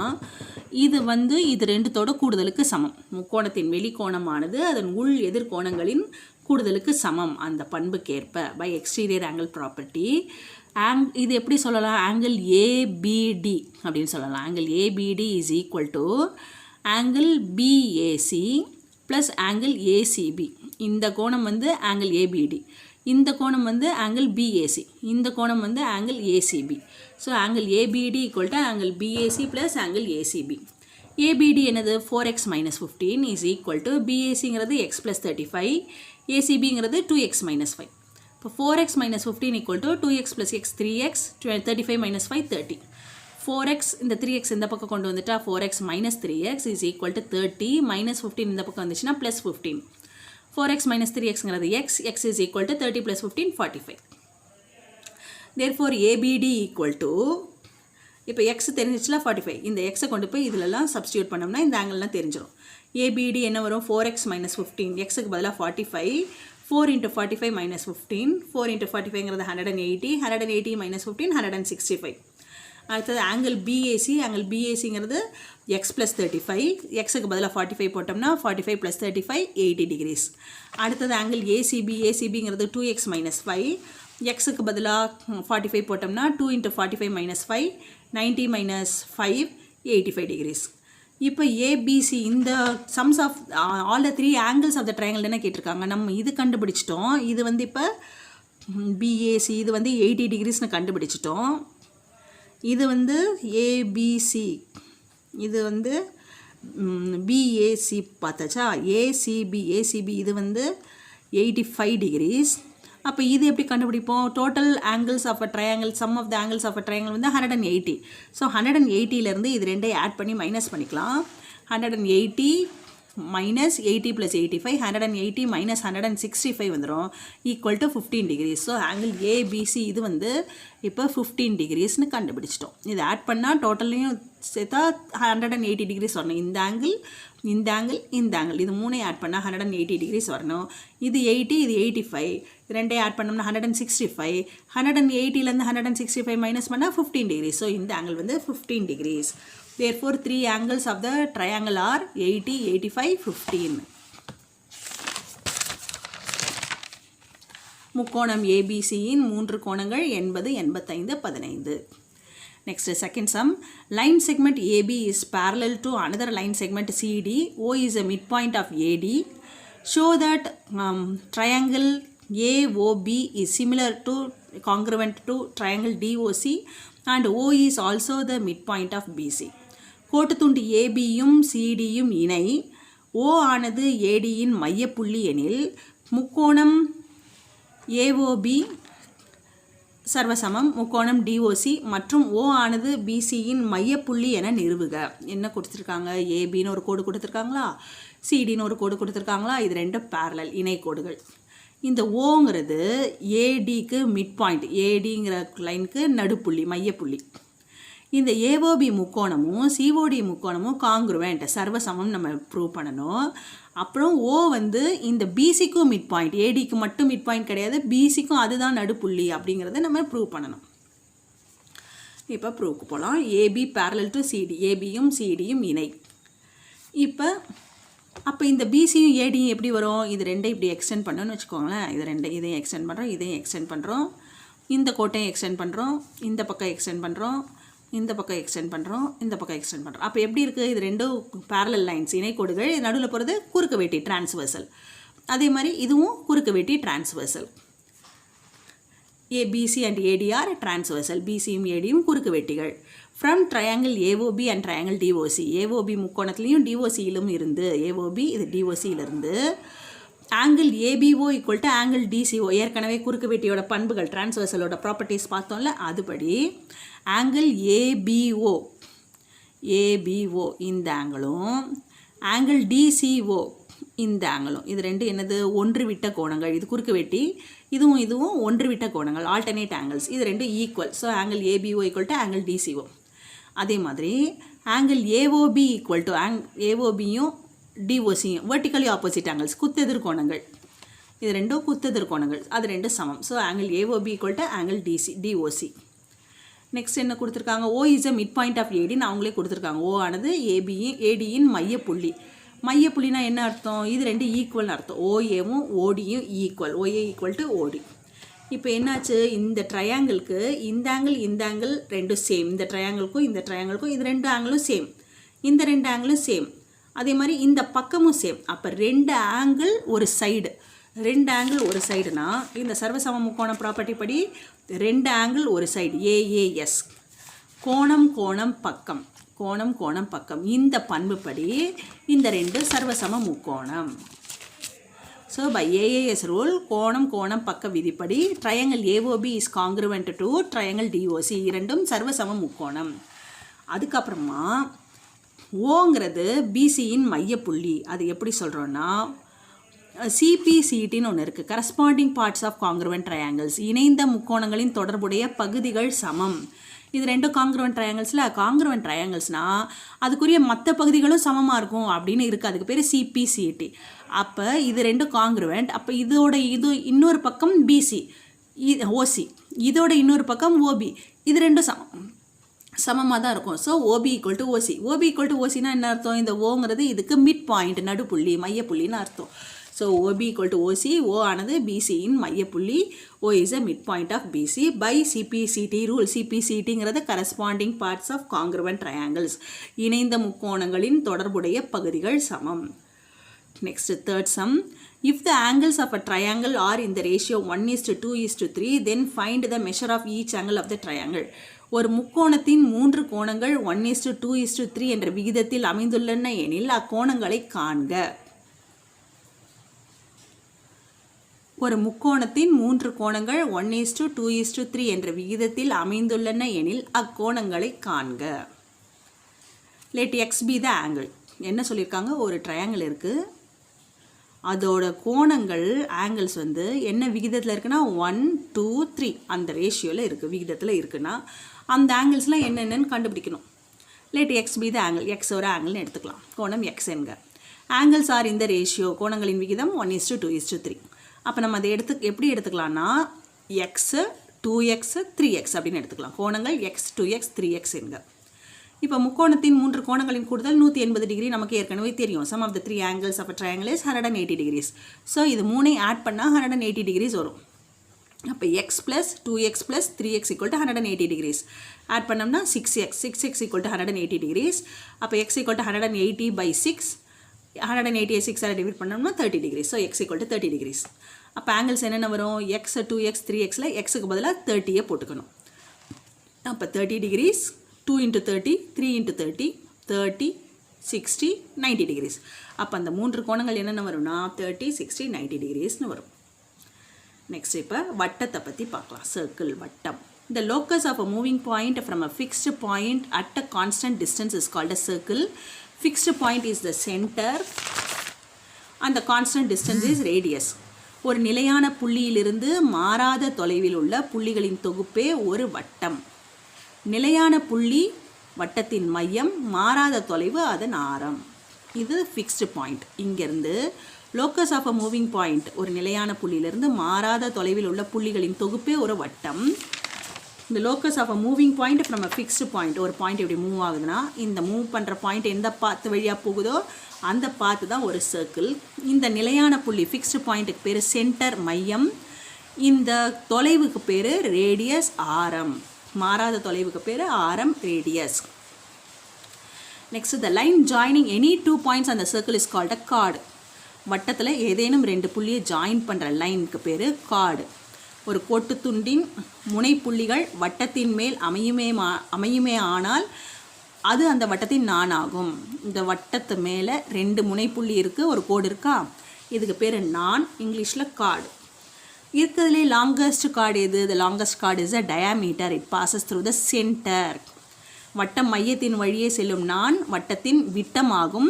இது ரெண்டுத்தோட கூடுதலுக்கு சமம். முக்கோணத்தின் வெளிக்கோணமானது அதன் உள் எதிர்கோணங்களின் கூடுதலுக்கு சமம் அந்த பண்புக்கேற்ப பை எக்ஸ்டீரியர் ஆங்கிள் ப்ராப்பர்ட்டி. இது எப்படி சொல்லலாம்? ஆங்கிள் ஏபிடி அப்படின்னு சொல்லலாம். Angle APD is equal to angle BAC plus angle ACP. இந்த கோணம் வந்து ஆங்கிள் ஏபிடி, இந்த கோணம் வந்து ஆங்கிள் பிஏசி, இந்த கோணம் வந்து angle ACB. So angle ABD equal to angle BAC plus angle ACB. ABD என்னது 4x - 15 இஸ் ஈக்குவல் டு பிஏசிங்கிறது x + 35, ஏசிபிங்கிறது 2x - 5. இப்போ 4x - 15 equal to 2x + x 3x, 35 - 5 30. 4x இந்த 3x இந்த பக்கம் கொண்டு வந்துட்டா 4x - 3x is equal to 30, -15 இந்த பக்கம் வந்துச்சுன்னா +15. 4x - 3xங்கிறது x is equal to 30 + 15 45. therefore ABD equal to இப்போ x தெரிஞ்சிச்சுல 45. இந்த x கொண்டு போய் இதிலெல்லாம் சப்ஸ்டியூட் பண்ணோம்னா இந்த ஆங்கிள்லாம் தெரிஞ்சிடும். ABD என்ன வரும்? 4x - 15, xக்கு பதிலாக 45, 4 × 45 - 15, 4 × 45ங்கிறது 180, 180 - 15 165. அடுத்தது ஆங்கிள் பிஏசிங்கிறது x + 35, எக்ஸுக்கு பதிலாக 45 போட்டோம்னா 45 + 35 80 degrees. அடுத்தது ஆங்கிள் ஏசிபிங்கிறது 2x - 5, எக்ஸுக்கு பதிலாக 45 போட்டோம்னா 2 × 45 - 5 90 - 5 85 degrees. இப்போ ஏபிசி இந்த sums of all the 3 angles of the triangle என்ன கேட்டிருக்காங்க? நம்ம இது கண்டுபிடிச்சிட்டோம். இது வந்து இப்போ பிஏசி இது வந்து 80 degreesனு கண்டுபிடிச்சிட்டோம். இது வந்து ஏபிசி, இது வந்து பிஏசி பார்த்தாச்சா. ஏசிபி இது வந்து 85 degrees. அப்போ இது எப்படி கண்டுபிடிப்போம்? Total angles of a triangle, sum of the angles of a triangle வந்து 180. ஸோ 180லேருந்து இது ரெண்டையும் ஆட் பண்ணி மைனஸ் பண்ணிக்கலாம். 180 - 80 + 85, 180 - 165 வந்துடும் equal to 15 degrees. So angle ABC இது வந்து இப்போ 15 degreesனு கண்டுபிடிச்சிட்டோம். இது ஆட் பண்ணால் டோட்டல்லையும் சேர்த்தா 180 degrees வரணும். இந்த ஆங்கிள் இது மூணையும் ஆட் பண்ணால் 180 degrees வரணும். இது 80, இது 85, ரெண்டையும் ஆட் பண்ணோம்னா 165. 180லேருந்து 165 மைனஸ் பண்ணால் 15 degrees. ஸோ இந்த ஆங்கிள் வந்து 15 degrees. Therefore 3 angles of the triangle are 80, 85, 15. முக்கோணம் ஏபிசியின் 3 கோணங்கள் 80, 85, 15. Next second sum. Line segment AB is parallel to another line segment CD. O is a midpoint of AD. Show that triangle AOB is similar to congruent to triangle DOC and O is also the midpoint of BC. கோட்டுத்துண்டு ஏபியும் சிடியும் இணை. ஓ ஆனது ஏடியின் மையப்புள்ளி எனில் முக்கோணம் AOB சர்வசமம் முக்கோணம் DOC மற்றும் ஓ ஆனது பிசியின் மையப்புள்ளி என நிறுவுக. என்ன கொடுத்துருக்காங்க? ஏபின்னு ஒரு கோடு கொடுத்துருக்காங்களா, சிடின்னு ஒரு கோடு கொடுத்துருக்காங்களா. இது ரெண்டும் பேரலல் இணை கோடுகள். இந்த ஓங்கிறது ஏடிக்கு மிட் பாயிண்ட், ஏடிங்கிற லைனுக்கு நடுப்புள்ளி மையப்புள்ளி. இந்த ஏஓபி முக்கோணமும் சிஓடி முக்கோணமும் காங்க்ருவெண்ட் சர்வசமம் நம்ம ப்ரூவ் பண்ணணும். அப்புறம் ஓ வந்து இந்த பிசிக்கும் மிட் பாயிண்ட், ஏடிக்கு மட்டும் மிட் பாயிண்ட் கிடையாது, பிசிக்கும் அதுதான் நடுப்புள்ளி அப்படிங்கிறத நம்ம ப்ரூவ் பண்ணணும். இப்போ ப்ரூவ்க்கு போகலாம். ஏபி பேரலல் டு சிடி, ஏபியும் சிடியும் இணை. அப்போ இந்த பிசியும் ஏடியும் எப்படி வரும்? இது ரெண்டையும் இப்படி எக்ஸ்டெண்ட் பண்ணணும்னு வச்சுக்கோங்களேன். இதையும் எக்ஸ்டெண்ட் பண்ணுறோம், இதையும் எக்ஸ்டெண்ட் பண்ணுறோம், இந்த கோட்டையும் எக்ஸ்டெண்ட் பண்ணுறோம், இந்த பக்கம் எக்ஸ்டெண்ட் பண்ணுறோம், இந்த பக்கம் எக்ஸ்டெண்ட் பண்ணுறோம், இந்த பக்கம் எக்ஸ்டெண்ட் பண்ணுறோம். அப்போ எப்படி இருக்குது? இது ரெண்டும் பேரலல் லைன்ஸ், இணைக்கோடுகள். நடுவில் போகிறது குறுக்கு வெட்டி டிரான்ஸ்வர்சல். அதே மாதிரி இதுவும் குறுக்கு வெட்டி transversal. ABC and AD are transversal. BCயும் ADயும் குறுக்கு வெட்டிகள். From triangle AOB and triangle DOC. AOB முக்கோணத்திலையும் DOCயிலும் இருந்து, AOB இது DOCயிலிருந்து angle ABO equal to angle DCO. ஏற்கனவே குறுக்கு வெட்டியோட பண்புகள் டிரான்ஸ்வர்சலோட ப்ராப்பர்ட்டிஸ் பார்த்தோம்ல, அதுபடி ஆங்கிள் ABO இந்த ஆங்கிளும் ஆங்கிள் DCO இந்த ஆங்கிளும், இது ரெண்டு என்னது? ஒன்று விட்ட கோணங்கள். இது குறுக்கு வெட்டி, இதுவும் ஒன்று விட்ட கோணங்கள், ஆல்டர்னேட் ஆங்கிள்ஸ். இது ரெண்டு equal. So angle ABO equal to angle DCO. அதே மாதிரி ஆங்கிள் AOB ஈக்குவல் டு AOBயும் DOCயும் வெர்டிக்கலி ஆப்போசிட் ஆங்கிள்ஸ், குத்தெதிர் கோணங்கள். இது ரெண்டும் குத்தெதிர் கோணங்கள், அது ரெண்டும் சமம். So angle AOB equal to angle DOC. Next என்ன கொடுத்துருக்காங்க? O is a mid point of ADன்னு அவங்களே கொடுத்துருக்காங்க. O ஆனது ADயின் மையப்புள்ளி. மையப்புள்ளினா என்ன அர்த்தம்? இது ரெண்டு ஈக்குவல்னு அர்த்தம். OAவும் ODயும் equal. OA equal to OD. இப்போ என்னாச்சு? இந்த ட்ரையாங்கிளுக்கு இந்த ஆங்கிள் ரெண்டும் சேம். இந்த ட்ரையாங்கிளுக்கும் இது ரெண்டு ஆங்கிளும் சேம். இந்த ரெண்டு ஆங்கிளும் சேம். அதே மாதிரி இந்த பக்கமும் சேம். அப்போ ரெண்டு ஆங்கிள் ஒரு சைடுனா இந்த சர்வசம முக்கோண ப்ராப்பர்ட்டி படி ரெண்டு ஆங்கிள் ஒரு சைடு AAS. கோணம் பக்கம் இந்த பண்புப்படி இந்த ரெண்டு சர்வசம முக்கோணம். ஸோ பை AAS ரூல் கோணம் பக்க விதிப்படி triangle AOB is congruent to triangle DOC. இரண்டும் சர்வசம முக்கோணம். அதுக்கப்புறமா ஓங்கிறது BCயின் மையப்புள்ளி. அது எப்படி சொல்கிறோன்னா CPCTன்னு ஒன்று இருக்குது, corresponding parts of congruent triangles. இணைந்த முக்கோணங்களின் தொடர்புடைய பகுதிகள் சமம். இது ரெண்டும் காங்க்ருவென்ட் ட்ரையாங்கிள்ஸில். காங்க்ருவென்ட் ட்ரையாங்கிள்ஸ்னால் அதுக்குரிய மற்ற பகுதிகளும் சமமாக இருக்கும் அப்படின்னு இருக்குது. அதுக்கு பேர் CPCT. அப்போ இது ரெண்டும் காங்க்ருவென்ட். அப்போ இது இன்னொரு பக்கம் BC OC, இதோட இன்னொரு பக்கம் OB. இது ரெண்டும் சமமாக தான் இருக்கும். So OB equal to OC. OB equal to OCனா என்ன அர்த்தம்? இந்த ஓங்கிறது இதுக்கு மிட் பாயிண்ட், நடுப்புள்ளி, மையப்புள்ளின்னு அர்த்தம். So OB equal to OC. O ஆனது BCயின் மையப்புள்ளி. O is a mid point of BC by CPCT rule. CPCTங்கிறது corresponding parts of congruent triangles. இணைந்த முக்கோணங்களின் தொடர்புடைய பகுதிகள் சமம். Next third sum. If the angles of a triangle are in the ratio 1:2:3, then find the measure of each angle of the triangle. ஒரு முக்கோணத்தின் 3 கோணங்கள் 1:2:3 என்ற விகிதத்தில் அமைந்துள்ளன எனில் அக்கோணங்களை காண்க. ஒரு முக்கோணத்தின் 3 கோணங்கள் 1:2:3 என்ற விகிதத்தில் அமைந்துள்ளன எனில் அக்கோணங்களை காண்க. Let X be the angle. என்ன சொல்லியிருக்காங்க? ஒரு ட்ரையாங்கிள் இருக்குது, அதோட கோணங்கள் ஆங்கிள்ஸ் என்ன விகிதத்தில் இருக்குன்னா 1, 2, 3 அந்த ரேஷியோவில் இருக்குது, விகிதத்தில் இருக்குன்னா அந்த ஆங்கிள்ஸ்லாம் என்னென்னு கண்டுபிடிக்கணும். Let X be the angle. X ஒரு ஆங்கிள்னு எடுத்துக்கலாம். கோணம் X என்க. ஆங்கிள்ஸ் ஆர் இந்த ரேஷியோ, கோணங்களின் விகிதம் 1:2:3. அப்போ நம்ம அதை எப்படி எடுத்துக்கலாம்னா X 2X 3X அப்படின்னு எடுத்துக்கலாம். கோணங்கள் X 2X 3X என்க. இப்போ முக்கோணத்தின் 3 கோணங்களின் கூடுதல் 180 டிகிரி நமக்கு ஏற்கனவே தெரியும். Sum of the 3 angles of a triangle is 180 degrees. So இது 3ஐ ஆட் பண்ணால் 180 டிகிரிஸ் வரும். அப்போ X + 2X + 3X = 180 decrease. Add பண்ணோம்னா 6X = 180 டிகிரிஸ். அப்போ X = 180/6. 180 6ஆல் டிவைட் பண்ணோம்னா 30 டிகிரிஸ். So X = 30 degrees. அப்போ ஆங்கிள்ஸ் என்னென்ன வரும்? X 2X 3Xல Xக்கு பதிலாக 30 போட்டுக்கணும். அப்போ 30 டிகிரிஸ், 2 × 30, 3 × 30, 30, 60, 90 டிகிரிஸ். அப்போ அந்த 3 கோணங்கள் என்னென்ன வரும்னா 30, 60, 90 டிகிரிஸ்னு வரும். நெக்ஸ்ட் இப்போ வட்டத்தை பற்றி பார்க்கலாம். சர்க்கிள், வட்டம். The locus of a moving point from a fixed point at a constant distance is called a circle. Fixed point is the center and the constant distance is radius. ஒரு நிலையான புள்ளியிலிருந்து மாறாத தொலைவில் உள்ள புள்ளிகளின் தொகுப்பே ஒரு வட்டம். நிலையான புள்ளி வட்டத்தின் மையம், மாறாத தொலைவு அதன் ஆரம். இது ஃபிக்ஸ்டு பாயிண்ட். இங்கேருந்து locus of a moving point, ஒரு நிலையான புள்ளியிலிருந்து மாறாத தொலைவில் உள்ள புள்ளிகளின் தொகுப்பே ஒரு வட்டம். இந்த locus of a moving point from a fixed point, ஒரு பாயிண்ட் எப்படி மூவ் ஆகுதுன்னா இந்த மூவ் பண்ணுற பாயிண்ட் எந்த பாத்து வழியாக போகுதோ அந்த பாத்து தான் ஒரு சர்க்கிள். இந்த நிலையான புள்ளி ஃபிக்ஸ்டு பாயிண்ட்டுக்கு பேர் சென்டர், மையம். இந்த தொலைவுக்கு பேர் ரேடியஸ், ஆரம். மாறாத தொலைவுக்கு பேர் ஆரம், radius. Next the line joining any 2 points on the circle is called a chord. வட்டத்தில் ஏதேனும் 2 புள்ளியை ஜாயின் பண்ணுற லைனுக்கு பேர் கார்டு. ஒரு கோட்டு துண்டின் முனைப்புள்ளிகள் வட்டத்தின் மேல் அமையுமே ஆனால் அது அந்த வட்டத்தின் நானாகும். இந்த வட்டத்து மேலே 2 முனைப்புள்ளி இருக்குது, ஒரு கோடு இருக்கா, இதுக்கு பேர் நான், இங்கிலீஷில் கார்டு. இருக்கிறதுலே லாங்கஸ்ட் கார்டு எது? the longest chord is a diameter. it passes through the center. வட்டம் மையத்தின் வழியே செல்லும் நான் வட்டத்தின் விட்டமாகும்.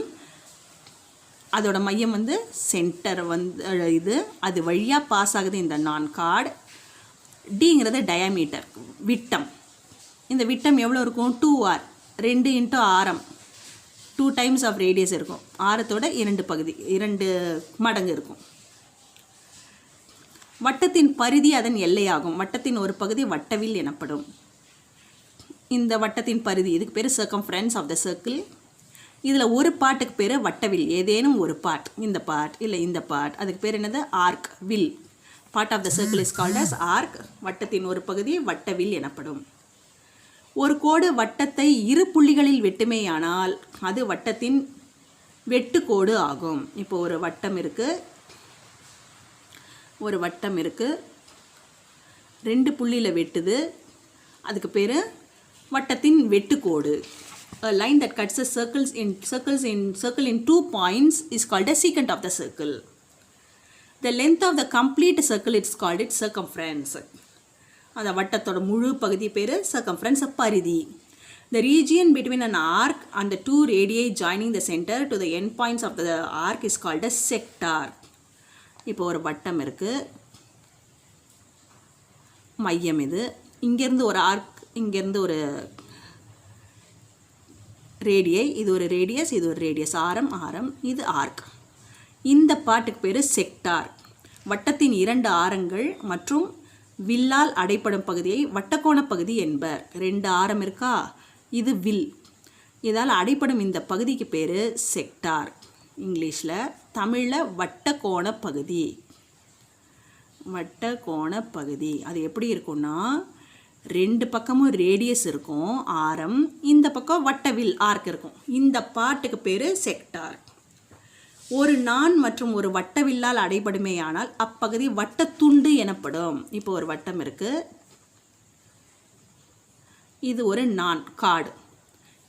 அதோட மையம் வந்து சென்டர் இது அது வழியாக பாஸ் ஆகுது இந்த நான் கார்டு. டிங்கிறது டயாமீட்டர், விட்டம். இந்த விட்டம் எவ்வளோ இருக்கும்? 2r, 2 × ஆரம், 2 டைம்ஸ் ஆஃப் ரேடியஸ் இருக்கும். ஆரத்தோட 2 மடங்கு இருக்கும். வட்டத்தின் பரிதி அதன் எல்லையாகும். வட்டத்தின் ஒரு பகுதி வட்டவில் எனப்படும். இந்த வட்டத்தின் பரிதி, இதுக்கு பேர் சர்க்கம்ஃபரன்ஸ் ஆஃப் த சர்க்கிள். இதில் ஒரு பார்ட்டுக்கு பேர் வட்டவில், ஏதேனும் ஒரு பார்ட், இந்த பார்ட் இல்லை இந்த பார்ட், அதுக்கு பேர் என்னது? ஆர்க், வில். Part of the circle is called as arc. வட்டத்தின் ஒரு பகுதி வட்டவில் எனப்படும். ஒரு கோடு வட்டத்தை 2 புள்ளிகளில் வெட்டுமேயானால் அது வட்டத்தின் வெட்டுக்கோடு ஆகும். இப்போ ஒரு வட்டம் இருக்குது, 2 புள்ளியில் வெட்டுது, அதுக்கு பேர் வட்டத்தின் வெட்டுக்கோடு. A line that cuts a circle in 2 points is called a secant of the circle. The length of the complete circle is called its circumference. அந்த வட்டத்தோட முழு பகுதி பேர் circumference, Parithi. The region between an arc and the 2 radii joining the center to the end points of the arc is called a sector. இப்போ ஒரு வட்டம் இருக்குது, மையம் இது, இங்கேருந்து ஒரு ஆர்க், இங்கேருந்து ஒரு ரேடியை, இது ஒரு ரேடியஸ், இது ஒரு ரேடியஸ், ஆரம், இது ஆர்க். இந்த பார்ட்டுக்கு பேர் செக்டார். வட்டத்தின் 2 ஆரங்கள் மற்றும் வில்லால் அடைப்படும் பகுதியை வட்டக்கோண பகுதி என்பர். 2 ஆரம் இருக்கா, இது வில், இதால் அடைப்படும் இந்த பகுதிக்கு பேர் செக்டார். இங்கிலீஷில், தமிழில் வட்டக்கோண பகுதி. வட்டக்கோண பகுதி அது எப்படி இருக்கும்னா, 2 பக்கமும் ரேடியஸ் இருக்கும், ஆரம், இந்த பக்கம் வட்டவில் ஆர்க் இருக்கும். இந்த பார்ட்டுக்கு பேர் செக்டார். ஒரு நான் மற்றும் ஒரு வட்டவில்லால் அடைபடுமேயானால் அப்பகுதி வட்டத்துண்டு எனப்படும். இப்போ ஒரு வட்டம் இருக்குது, இது ஒரு நான் கார்டு,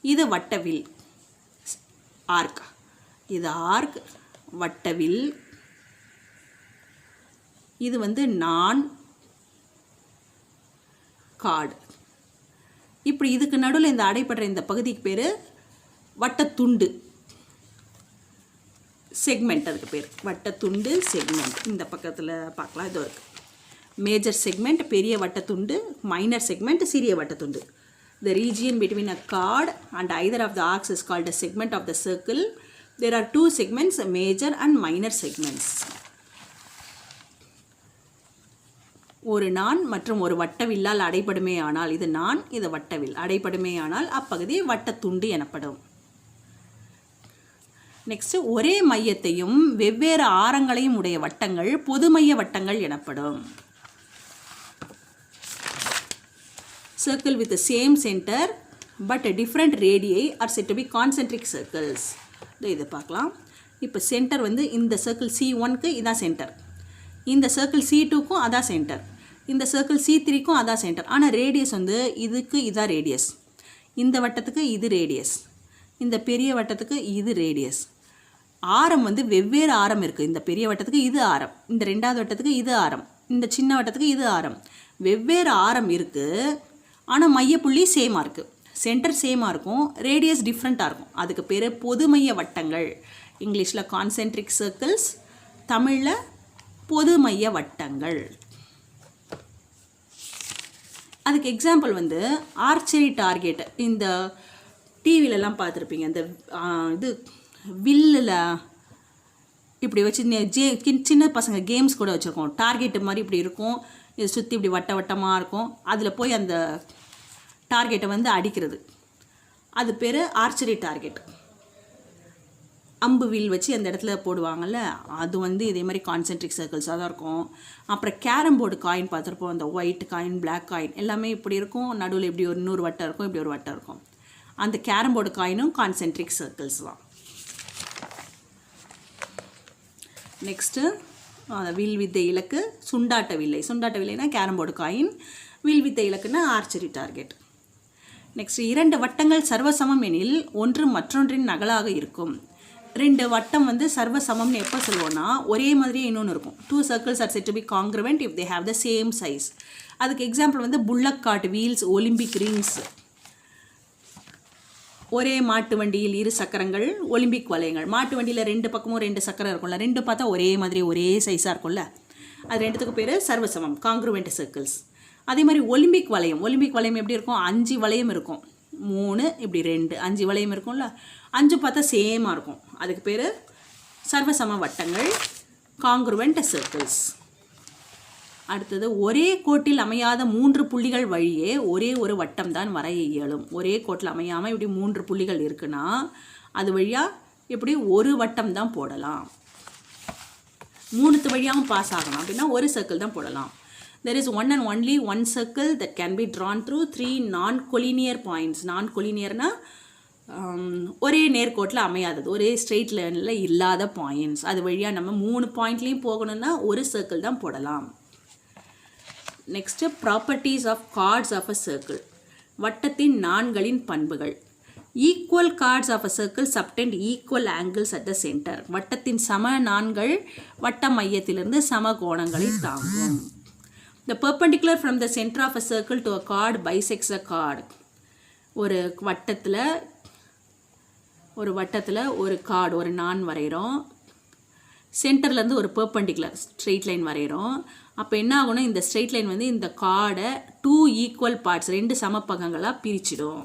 இது வட்டவில் ஆர்க், இது ஆர்க், வட்டவில், இது வந்து நான் கார்டு. இப்படி இதுக்கு நடுவில் இந்த அடைப்படுற இந்த பகுதிக்கு பேர் வட்டத்துண்டு, செக்மெண்ட், அதுக்கு பேர் வட்டத்துண்டு, செக்மெண்ட். இந்த பக்கத்தில் பார்க்கலாம், இதோ இருக்குது. மேஜர் செக்மெண்ட் பெரிய வட்டத்துண்டு, மைனர் செக்மெண்ட் சிறிய வட்டத்துண்டு. The region between a chord and either of the arcs is called a segment of the circle. There are 2 segments, major and minor segments. ஒரு நான் மற்றும் ஒரு வட்டவில்லால் அடைபடுமே ஆனால், இது நான், இது வட்டவில், அடைபடுமே ஆனால் அப்பகுதி வட்டத்துண்டு எனப்படும். நெக்ஸ்ட், ஒரே மையத்தையும் வெவ்வேறு ஆரங்களையும் உடைய வட்டங்கள் பொதுமைய வட்டங்கள் எனப்படும். Circle with the same center but different radii are said to be concentric circles. இதை பார்க்கலாம். இப்போ சென்டர் வந்து இந்த சர்க்கிள் C1க்கு இதான் சென்டர், இந்த சர்க்கிள் C2க்கும் அதான் சென்டர், இந்த சர்க்கிள் C3க்கும் அதான் சென்டர். ஆனால் ரேடியஸ் வந்து இதுக்கு இதான் ரேடியஸ், இந்த வட்டத்துக்கு இது ரேடியஸ், இந்த பெரிய வட்டத்துக்கு இது ரேடியஸ். ஆரம் வந்து வெவ்வேறு ஆரம் இருக்குது. இந்த பெரிய வட்டத்துக்கு இது ஆரம், இந்த 2வது வட்டத்துக்கு இது ஆரம், இந்த சின்ன வட்டத்துக்கு இது ஆரம். வெவ்வேறு ஆரம் இருக்குது, ஆனால் மையப்புள்ளி சேமாக இருக்குது, சென்டர் சேமாக இருக்கும், ரேடியஸ் டிஃப்ரெண்ட்டாக இருக்கும். அதுக்கு பேர் பொதுமைய வட்டங்கள். இங்கிலீஷில் கான்சென்ட்ரிக் சர்க்கிள்ஸ், தமிழில் பொதுமைய வட்டங்கள். அதுக்கு எக்ஸாம்பிள் வந்து ஆர்ச்சரி டார்கெட். இந்த டிவிலெலாம் பார்த்துருப்பீங்க, இந்த இது வில்லில் இப்படி வச்சு சின்ன பசங்க கேம்ஸ் கூட வச்சுருக்கோம். டார்கெட்டு மாதிரி இப்படி இருக்கும், இது சுற்றி இப்படி வட்ட வட்டமாக இருக்கும், அதில் போய் அந்த டார்கெட்டை வந்து அடிக்கிறது, அது பேர் ஆர்ச்சரி டார்கெட். அம்பு வில் வச்சு அந்த இடத்துல போடுவாங்கள்ல, அது வந்து இதே மாதிரி கான்சென்ட்ரிக் சர்க்கிள்ஸாக தான் இருக்கும். அப்புறம் கேரம் போர்டு காயின் பார்த்துருப்போம், அந்த ஒயிட் காயின், பிளாக் காயின் எல்லாமே இப்படி இருக்கும். நடுவில் இப்படி ஒரு இன்னொரு வட்டம் இருக்கும், இப்படி ஒரு வட்டம் இருக்கும். அந்த கேரம் போர்டு காயினும் கான்சென்ட்ரிக் சர்க்கிள்ஸ் தான். நெக்ஸ்ட்டு வில் வித்த இலக்கு, சுண்டாட்ட வில்லை. சுண்டாட்ட வில்லைனா கேரம் போர்டு காயின், வில் வித்த இலக்குன்னா ஆர்ச்சரி டார்கெட். நெக்ஸ்ட், 2 வட்டங்கள் சர்வசமம் எனில் ஒன்று மற்றொன்றின் நகலாக இருக்கும். 2 வட்டம் வந்து சர்வசமம்னு எப்போ சொல்லுவோம்னா ஒரே மாதிரியே இன்னொன்று இருக்கும். 2 circles are said to be congruent if they have the same size. அதுக்கு எக்ஸாம்பிள் வந்து bullock card wheels, Olympic rings, ஒரே மாட்டு வண்டியில் 2 சக்கரங்கள், ஒலிம்பிக் வளையங்கள். மாட்டு வண்டியில் 2 பக்கமும் 2 சக்கரம் இருக்கும்ல, 2 பார்த்தா ஒரே மாதிரி ஒரே சைஸாக இருக்கும்ல, அது 2த்துக்கு பேர் சர்வசமம், காங்க்ருவெண்ட் சர்க்கிள்ஸ். அதே மாதிரி ஒலிம்பிக் வளையம், ஒலிம்பிக் வளையம் எப்படி இருக்கும், 5 வளையம் இருக்கும், 3 இப்படி 2, 5 வளையம் இருக்கும்ல, 5 பார்த்தா சேமாக இருக்கும், அதுக்கு பேர் சர்வசம வட்டங்கள், காங்க்ருவெண்ட் சர்க்கிள்ஸ். அடுத்தது, ஒரே கோட்டில் அமையாத 3 புள்ளிகள் வழியே ஒரே ஒரு வட்டம் தான் வரைய இயலும். ஒரே கோட்டில் அமையாமல் இப்படி 3 புள்ளிகள் இருக்குன்னா அது வழியாக இப்படி ஒரு வட்டம் தான் போடலாம். 3 வழியாகவும் பாஸ் ஆகணும் அப்படின்னா ஒரு சர்க்கிள் தான் போடலாம். There is one and only one circle that can be drawn through 3 non-collinear points. Non-collinearனா ஒரே நேர்கோட்டில் அமையாதது, ஒரே ஸ்ட்ரெயிட் லைனில் இல்லாத பாயிண்ட்ஸ். அது வழியாக நம்ம 3 பாயிண்ட்லேயும் போகணுன்னா ஒரு சர்க்கிள் தான் போடலாம். Next, properties of chords of a circle. வட்டத்தின் நான்களின் பண்புகள். Equal chords of a circle subtend equal angles at the centre. வட்டத்தின் சம நான்கள் வட்ட மையத்திலிருந்து சம கோணங்களை தாங்கும். The perpendicular from the center of a circle to a chord bisects a chord. ஒரு வட்டத்தில் ஒரு கார்டு, ஒரு நான் வரைகிறோம், சென்டர்லேருந்து ஒரு பெர்பெண்டிகுலர் ஸ்ட்ரெயிட் லைன் வரைகிறோம். அப்போ என்ன ஆகும்னா இந்த ஸ்ட்ரெயிட் லைன் வந்து இந்த கார்டை 2 equal parts, 2 சமப்பகங்களாக பிரிச்சிடும்.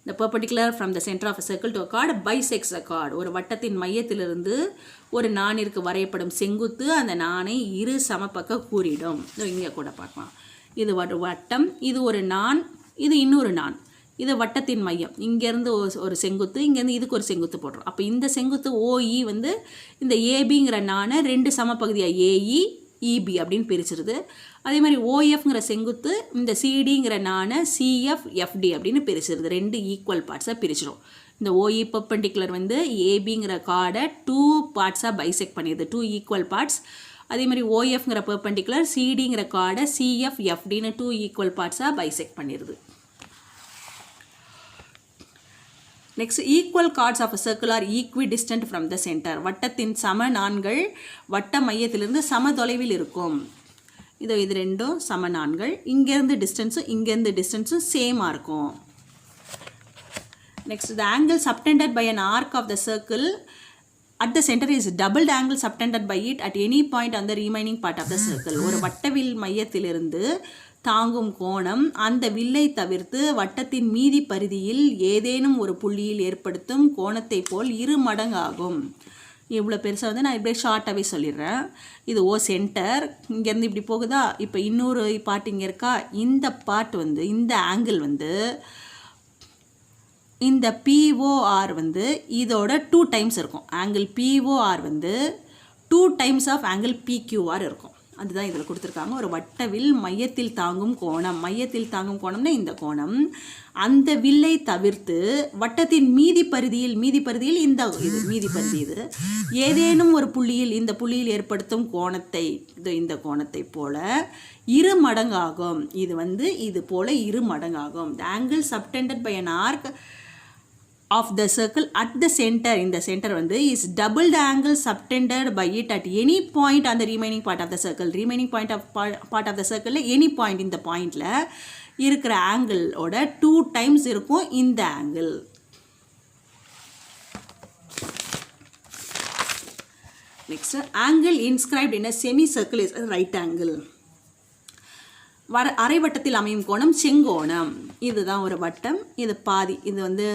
The perpendicular from the center of a circle to a chord bisects a chord. ஒரு வட்டத்தின் மையத்திலிருந்து ஒரு நாணிற்கு வரையப்படும் செங்குத்து அந்த நாணை 2 சமபக்க கூறிடும். இங்கே கூட பார்க்கலாம், இது ஒரு வட்டம், இது ஒரு நான், இது இன்னொரு நான், இது வட்டத்தின் மையம். இங்கேருந்து ஒரு செங்குத்து, இங்கேருந்து இதுக்கு ஒரு செங்குத்து போடுறோம். அப்போ இந்த செங்குத்து OE வந்து இந்த ஏபிங்கிற நாணை 2 சமப்பகுதியாக ஏஇ இபி அப்படின்னு பிரிச்சிருது. அதே மாதிரி ஓஎஃப்ங்கிற செங்குத்து இந்த சிடிங்கிற நாணை சிஎஃப் எஃப்டி அப்படின்னு பிரிச்சிருது. 2 ஈக்குவல் பார்ட்ஸாக பிரிச்சிடும். இந்த ஓஇ பெர்பெண்டிகுலர் வந்து ஏபிங்கிற கார்டை 2 பார்ட்ஸாக பைசெக்ட் பண்ணிடுது, 2 ஈக்குவல் பார்ட்ஸ். அதே மாதிரி ஓஎஃப்ங்கிற பெர்பெண்டிகுலர் சிடிங்கிற கார்டை சிஎஃப் எஃப்டின்னு 2 ஈக்குவல் பார்ட்ஸாக பைசெக்ட் பண்ணிடுது. Next, equal chords of a circle are equidistant from the centre. வட்டத்தின் சம நான்கள் வட்ட மையத்திலிருந்து சம தொலைவில் இருக்கும். இது 2 சம நான்கள், இங்கேருந்து டிஸ்டன்ஸும் சேமாக இருக்கும். Next, the angle subtended by an arc of the circle at the center is doubled angle subtended by it at any point on the remaining part of the circle. ஒரு வட்டவில் மையத்திலிருந்து தாங்கும் கோணம் அந்த வில்லை தவிர்த்து வட்டத்தின் மீதி பரிதியில் ஏதேனும் ஒரு புள்ளியில் ஏற்படுத்தும் கோணத்தை போல் 2 மடங்காகும். இவ்வளோ பெருசாக வந்து நான் இப்படியே ஷார்ட்டாகவே சொல்லிடுறேன். இது சென்டர், இங்கேருந்து இப்படி போகுதா, இப்போ இன்னொரு பார்ட் இங்கே இருக்கா, இந்த பார்ட் வந்து இந்த ஆங்கிள் வந்து இந்த POR வந்து இதோட 2 டைம்ஸ் இருக்கும். ஆங்கிள் POR வந்து 2 டைம்ஸ் ஆஃப் ஆங்கிள் PQR இருக்கும். அதுதான் இதில் கொடுத்துருக்காங்க. ஒரு வட்டவில் மையத்தில் தாங்கும் கோணம், மையத்தில் தாங்கும் கோணம்னா இந்த கோணம், அந்த வில்லை தவிர்த்து வட்டத்தின் மீதி பரிதியில் இந்த மீதி பரிதி இது ஏதேனும் ஒரு புள்ளியில் இந்த புள்ளியில் ஏற்படுத்தும் கோணத்தை இந்த கோணத்தை போல 2 மடங்காகும். இது வந்து இது போல 2 மடங்காகும். The angle subtended by an arc of the circle at the center, in the center வந்து is double the angle subtended by it at any point on the remaining part of the circle. Remaining part of the circle any point, இந்த பாயிண்டில் இருக்கிற ஆங்கிளோட 2 times இருக்கும் இந்த angle. Next, angle inscribed in a semicircle is a right angle. அரைவட்டத்தில் அமையும் கோணம் செங்கோணம். இதுதான் ஒரு வட்டம், இது பாதி, இது வந்து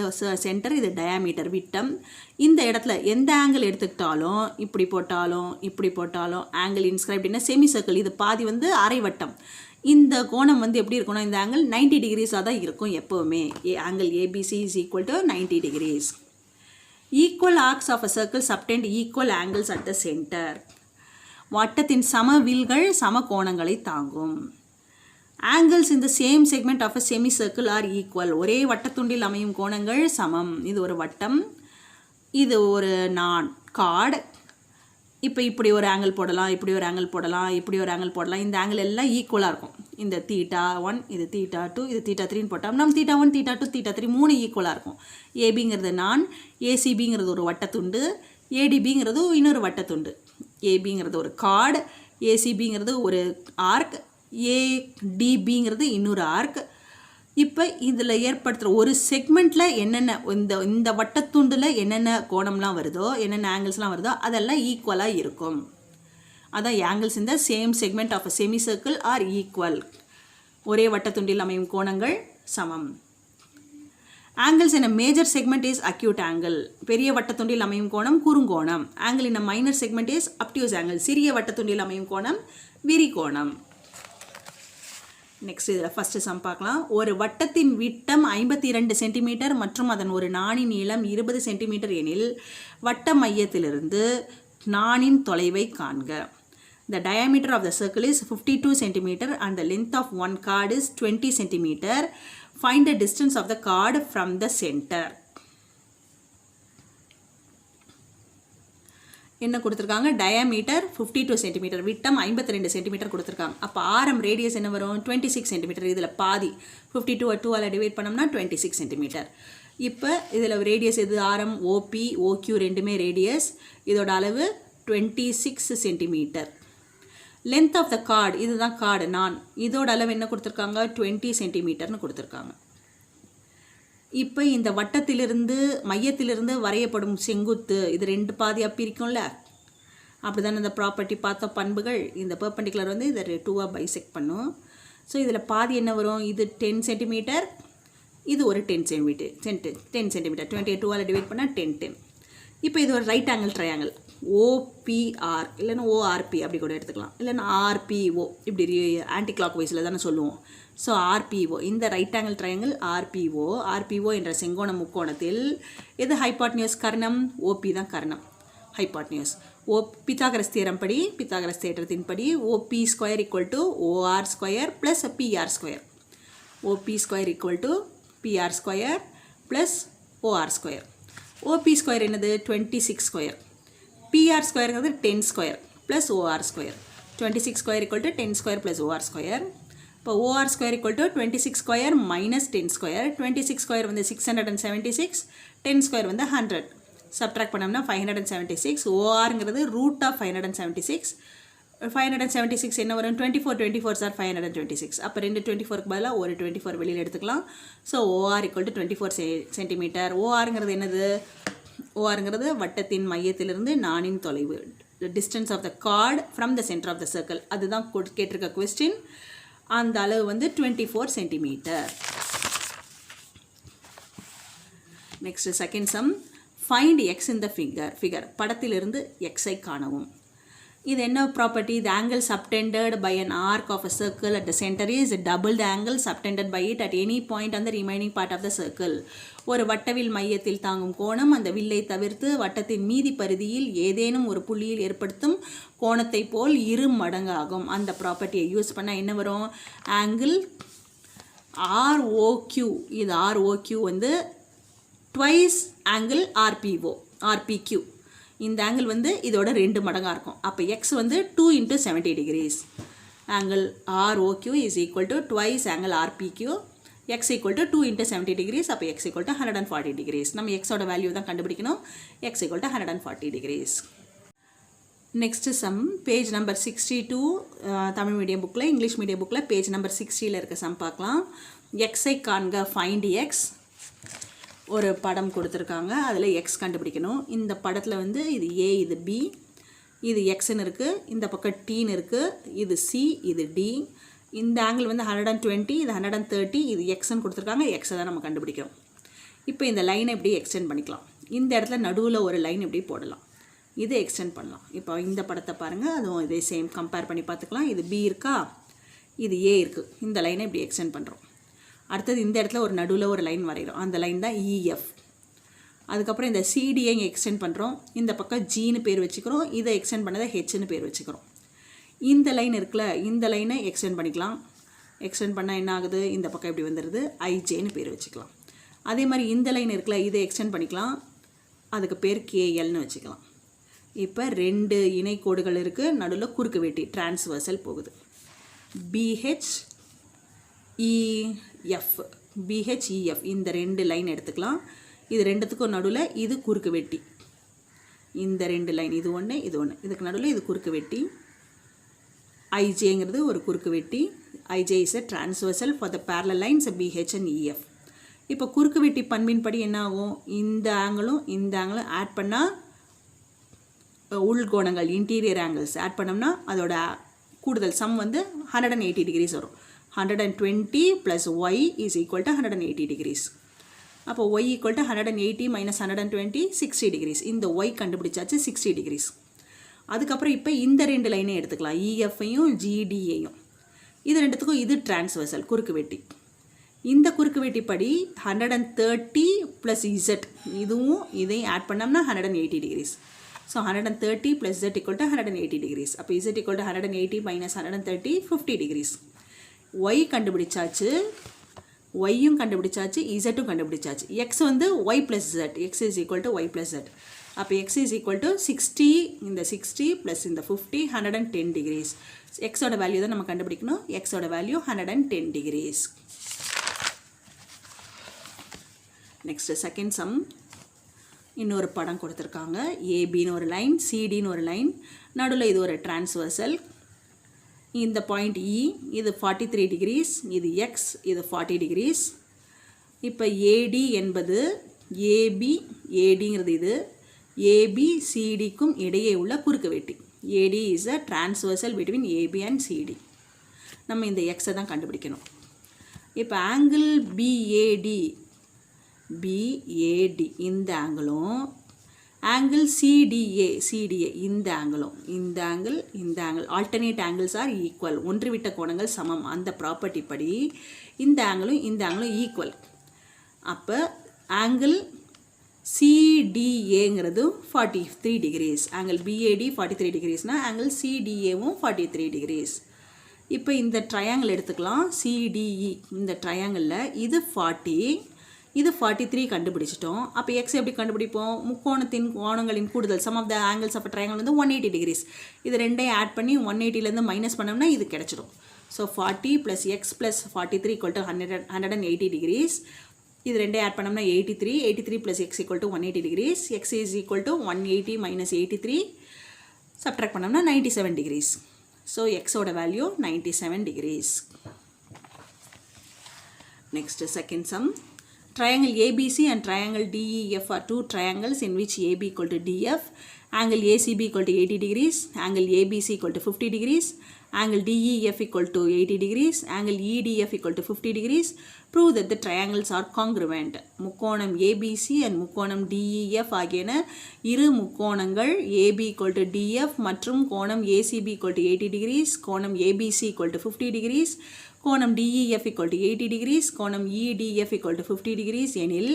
சென்டர், இது டயாமீட்டர் விட்டம். இந்த இடத்துல எந்த ஆங்கிள் எடுத்துக்கிட்டாலும் இப்படி போட்டாலும் angle inscribed in semi circle. இது பாதி வந்து அரைவட்டம். இந்த கோணம் வந்து எப்படி இருக்கும்னா இந்த ஆங்கிள் 90 டிகிரிஸாக தான் இருக்கும் எப்போவுமே. Angle ABC is equal to 90 degrees. Equal arcs of a circle subtend equal angles at the centre. வட்டத்தின் சம வில்கள் சம கோணங்களை தாங்கும். Angles in the same segment of a semi circle are equal. ஒரே வட்டத்துண்டில் அமையும் கோணங்கள் சமம். இது ஒரு வட்டம், இது ஒரு கார்டு. இப்போ இப்படி ஒரு ஆங்கிள் போடலாம், இப்படி ஒரு ஆங்கிள் போடலாம், இப்படி ஒரு ஆங்கிள் போடலாம். இந்த ஆங்கிள் எல்லாம் ஈக்குவலாக இருக்கும். இந்த θ1, இது θ2, இது θ3ன்னு போட்டோம். நம்ம θ1, θ2, θ3 3 ஈக்குவலாக இருக்கும். ஏபிங்கிறது ஏசிபிங்கிறது ஒரு வட்டத்துண்டு, ஏடிபிங்கிறது இன்னொரு வட்டத்துண்டு. ஏபிங்கிறது ஒரு கார்டு, ஏசிபிங்கிறது ஒரு ஆர்க், ஏடிபிங்கிறது இன்னொரு ஆர்க். இப்போ இதில் ஏற்படுத்துகிற ஒரு செக்மெண்ட்டில் என்னென்ன இந்த வட்டத்துண்டில் என்னென்ன கோணம்லாம் வருதோ, என்னென்ன ஆங்கிள்ஸ்லாம் வருதோ அதெல்லாம் ஈக்குவலாக இருக்கும். அதான் ஆங்கிள்ஸ் இந்த same segment of a semi circle are equal. ஒரே வட்டத்துண்டில் அமையும் கோணங்கள் சமம். Angles in a major segment is acute angle. பெரிய வட்டத்துண்டில் அமையும் கோணம் குறுங்கோணம். Angle in a minor segment is obtuse angle. சிறிய வட்டத்துண்டில் அமையும் கோணம் விரிகோணம். நெக்ஸ்ட் இதில் ஃபஸ்ட்டு சம் பார்க்கலாம். ஒரு வட்டத்தின் விட்டம் 52 சென்டிமீட்டர் மற்றும் அதன் ஒரு நாணின் நீளம் 20 சென்டிமீட்டர் எனில் வட்ட மையத்திலிருந்து நாணின் தொலைவை காண்க. The diameter of the circle is 52 centimeter and the length of one chord is 20 centimeter. Find the distance of the chord from the center. என்ன கொடுத்துருக்காங்க? டயாமீட்டர் 52 சென்டிமீட்டர், விட்டம் 52 சென்டிமீட்டர் கொடுத்துருக்காங்க. அப்போ ஆரம் ரேடியஸ் என்ன வரும்? 26 சென்டிமீட்டர். இதில் பாதி 52 2ஆல் டிவைட் பண்ணோம்னா 26 சென்டிமீட்டர். இப்போ இதில் ரேடியஸ் எது? ஆரம் ஓபி ஓக்யூ ரெண்டுமே ரேடியஸ். இதோட அளவு 26 centimetre. Length of the chord, இதுதான் கார்டு இதோட அளவு என்ன கொடுத்துருக்காங்க? 20 சென்டிமீட்டர்னு கொடுத்துருக்காங்க. இப்போ இந்த வட்டத்திலிருந்து மையத்திலிருந்து வரையப்படும் செங்குத்து இது ரெண்டு பாதியாக பிரிக்கும்ல, அப்படி தானே இந்த ப்ராப்பர்ட்டி பார்த்த பண்புகள். இந்த பெர்பெண்டிகுலர் வந்து இதை 2ஆக பைசெக்ட் பண்ணும். ஸோ இதில் பாதி என்ன வரும்? இது 10 சென்டிமீட்டர், இது ஒரு 10 சென்டிமீட்டர். 28 2ஆல் டிவைட் பண்ணால் 10. இப்போ இது ஒரு ரைட் ஆங்கிள் ட்ரையாங்கிள் ஓபிஆர் இல்லைன்னா ஓஆர்பி அப்படி கூட எடுத்துக்கலாம், இல்லைன்னா ஆர்பிஓ இப்படி ஆன்டி கிளாக் வைஸில் தானே சொல்லுவோம். ஸோ ஆர்பிஓ, இந்த ரைட் ஆங்கிள் ட்ரையாங்கிள் ஆர்பிஓ என்ற செங்கோண முக்கோணத்தில் எது ஹைபாட்னியூஸ்? கர்ணம். ஓபி தான் கர்ணம், ஹைபாட்னியூஸ். பித்தாகரஸ் தியரம் படி, பித்தாகரஸ் தேற்றத்தின்படி OP square equal to OR square plus PR square. OP square equal to PR square plus OR square. OP square என்னது? 26 ஸ்கொயர். பிஆர் ஸ்கொயருங்கிறது 10 square plus OR square. 26 square equal to 10 square plus OR square. இப்போ OR square equal to 26 square minus 10 square. 26 square வந்து 676, 10 square வந்து 100. Subtract பண்ணோம்னா 576. ஓஆருங்கிறது root of 576. 576 என்ன வரும்? 24 sir 526. அப்போ 2 24க்கு பதிலாக ஒரு 24 வெளியில் எடுத்துக்கலாம். So OR equal to 24 centimetre. ஓஆருங்கிறது என்னது? ஓஆருங்கிறது வட்டத்தின் மையத்திலிருந்து நாணின் தொலைவு, distance of the chord from the centre of the circle. அதுதான் கேட்டிருக்க கொஸ்டின். அந்த அளவு வந்து 24 centimetre. Next second sum. Find x in the figure. படத்திலிருந்து எக்ஸை காணவும். இது என்ன property? The angle subtended by an arc of a circle at the center is double the angle subtended by it at any point on the remaining part of the circle. ஒரு வட்டவில் மையத்தில் தாங்கும் கோணம் அந்த வில்லை தவிர்த்து வட்டத்தின் மீதி பரிதியில் ஏதேனும் ஒரு புள்ளியில் ஏற்படுத்தும் கோணத்தை போல் 2 மடங்காகும். அந்த ப்ராப்பர்ட்டியை யூஸ் பண்ணால் என்ன வரும்? ஆங்கிள் ஆர்ஓக்யூ, இது ஆர்ஓக்யூ வந்து ட்வைஸ் ஆங்கிள் ஆர்பிக்யூ. இந்த ஆங்கிள் வந்து இதோட 2 மடங்காக இருக்கும். அப்போ எக்ஸ் வந்து 2 × 70 degrees. Angle ROQ is equal to twice angle RPQ. X equal to 2 × 70 degrees. அப்போ எக்ஸ் ஈக்குவல் டு 140 degrees. நம்ம எக்ஸோட வேல்யூ தான் கண்டுபிடிக்கணும். X equal to 140 degrees. Next sum page number 62 Tamil medium புக்கில், இங்கிலீஷ் மீடியம் புக்கில் பேஜ் நம்பர் 60 இருக்க some பார்க்கலாம். எக்ஸை காண்க, ஃபைண்ட் எக்ஸ். ஒரு படம் கொடுத்துருக்காங்க, அதில் எக்ஸ் கண்டுபிடிக்கணும். இந்த படத்தில் வந்து இது ஏ, இது பி, இது எக்ஸ்ன்னு இருக்குது, இந்த பக்கம் டீன்னு இருக்குது, இது சி, இது டி. இந்த ஆங்கிள் வந்து 120, இது 130, இது எக்ஸ்ன்னு கொடுத்துருக்காங்க. எக்ஸை தான் நம்ம கண்டுபிடிக்கிறோம். இப்போ இந்த லைனை எப்படி எக்ஸ்டெண்ட் பண்ணிக்கலாம்? இந்த இடத்துல நடுவில் ஒரு லைன் எப்படி போடலாம், இதை எக்ஸ்டெண்ட் பண்ணலாம். இப்போ இந்த படத்தை பாருங்கள், அதுவும் இதே சேம் கம்பேர் பண்ணி பார்த்துக்கலாம். இது பி இருக்கா, இது ஏ இருக்குது. இந்த லைனை இப்படி எக்ஸ்டெண்ட் பண்ணுறோம். அடுத்தது இந்த இடத்துல ஒரு நடுவில் ஒரு லைன் வரைகிறோம், அந்த லைன் தான் இஎஃப். அதுக்கப்புறம் இந்த சிடியை இங்கே எக்ஸ்டெண்ட் பண்ணுறோம், இந்த பக்கம் ஜின்னு பேர் வச்சுக்கிறோம், இதை எக்ஸ்டெண்ட் பண்ணதை ஹெச்னு பேர் வச்சுக்கிறோம். இந்த லைன் இருக்குல்ல, இந்த லைனை எக்ஸ்டெண்ட் பண்ணிக்கலாம். எக்ஸ்டெண்ட் பண்ணால் என்ன ஆகுது, இந்த பக்கம் இப்படி வந்துடுது, ஐஜேன்னு பேர் வச்சுக்கலாம். அதே மாதிரி இந்த லைன் இருக்குல்ல, இதை எக்ஸ்டெண்ட் பண்ணிக்கலாம், அதுக்கு பேர் கேஎல்னு வச்சுக்கலாம். இப்போ 2 இணைக்கோடுகள் இருக்குது, நடுவில் குறுக்கு வெட்டி டிரான்ஸ்வர்சல் போகுது. பிஹெச்இஎஃப் இந்த 2 லைன் எடுத்துக்கலாம். இது ரெண்டுத்துக்கும் நடுவில் இது குறுக்கு வெட்டி, இந்த 2 லைன், இது ஒன்று இது ஒன்று, இதுக்கு நடுவில் இது குறுக்கு வெட்டி. ஐஜேங்கிறது ஒரு குறுக்கு வெட்டி. ஐஜே is a transversal for the parallel lines BH and EF. இப்போ குறுக்கு வெட்டி பண்பின் படி என்ன ஆகும், இந்த ஆங்கிளும் இந்த ஆங்கிளும் ஆட் பண்ணால் உள்கோணங்கள் இன்டீரியர் ஆங்கிள்ஸ் ஆட் பண்ணோம்னா அதோட கூடுதல் சம் வந்து 180 டிகிரிஸ் வரும். 120 + y is equal to 180 degrees. அப்போ y equal to 180 - 120 60 டிகிரிஸ். இந்த y கண்டுபிடிச்சாச்சு 60 டிகிரிஸ். அதுக்கப்புறம் இப்போ இந்த 2 லைனை எடுத்துக்கலாம், இஎஃப்ஐயும் ஜிடிஏயும். இது ரெண்டுத்துக்கும் இது டிரான்ஸ்வர்சல் குறுக்கு வெட்டி. இந்த குறுக்கு வெட்டி படி 130 + z, இதுவும் இதையும் ஆட் பண்ணோம்னா 180 degrees. So 130 + z equal to 180 degrees. அப்போ z equal to 180 - 130 50 degrees. y கண்டுபிடிச்சாச்சு, yயும் கண்டுபிடிச்சாச்சு, zம் கண்டுபிடிச்சாச்சு. x வந்து y + z, x is equal to y + z. அப்போ x is equal to 60, இந்த 60 + இந்த 50 110 டிகிரிஸ். எக்ஸோட வேல்யூ தான் நம்ம கண்டுபிடிக்கணும். எக்ஸோட value 110 degrees. Next second sum. இன்னொரு படம் கொடுத்துருக்காங்க. ஏபின்னு ஒரு லைன், சிடின்னு ஒரு லைன், நடுவில் இது ஒரு டிரான்ஸ்வர்சல். இந்த பாயிண்ட் இ, இது 43 டிகிரிஸ், இது எக்ஸ், இது 40 டிகிரிஸ். இப்போ ஏடி என்பது ஏபி, ஏடிங்கிறது இது ஏபிசிடிக்கும் இடையே உள்ள குறுக்கு வெட்டி. AD is a transversal between AB and CD. நம்ம இந்த எக்ஸை தான் கண்டுபிடிக்கணும். இப்போ ஆங்கிள் பிஏடி இந்த ஆங்கிளும், ஆங்கிள் சிடிஏ இந்த ஆங்கிளும், இந்த angle alternate angles are equal, ஒன்றுவிட்ட கோணங்கள் சமம். அந்த ப்ராப்பர்ட்டி படி இந்த ஆங்கிளும் ஈக்குவல். அப்போ ஆங்கிள் சிடிஏங்கிறது 43 டிகிரிஸ். ஆங்கிள் பிஏடி 43 டிகிரிஸ்னால் ஆங்கிள் சிடிஏவும் 43 டிகிரிஸ். இப்போ இந்த ட்ரையாங்கிள் எடுத்துக்கலாம், சிடிஇ. இந்த ட்ரையாங்கிளில் இது 40, இது 43 கண்டுபிடிச்சிட்டோம். அப்போ எக்ஸ் எப்படி கண்டுபிடிப்போம், முக்கோணத்தின் கோணங்களின் கூடுதல் sum of the angles of triangle வந்து 180 டிகிரிஸ். இது ரெண்டையும் ஆட் பண்ணி 180லேருந்து மைனஸ் பண்ணோம்னா இது கிடச்சிடும். So 40 + x + 43 = 180 degrees. இது ரெண்டையும் ஆட் பண்ணோம்னா 83 + x = 180 degrees. x is equal to 180 - 83 subtract பண்ணோம்னா 97 டிகிரிஸ். ஸோ எக்ஸோட value 97 degrees. Next second sum. Triangle ABC and triangle DEF are two triangles in which AB equal to DF, angle ACB equal to 80 degrees, angle ABC equal to 50 degrees, angle DEF equal to 80 degrees, angle EDF equal to 50 degrees. Prove that the triangles are congruent. முக்கோணம் ABC and முக்கோணம் DEF ஆகியன இரு முக்கோணங்கள் AB equal to DF மற்றும் கோணம் ACB equal to 80 degrees, கோணம் ABC equal to 50 degrees, கோணம் DEF equal to 80 degrees, கோணம் EDF equal to 50 degrees எனில்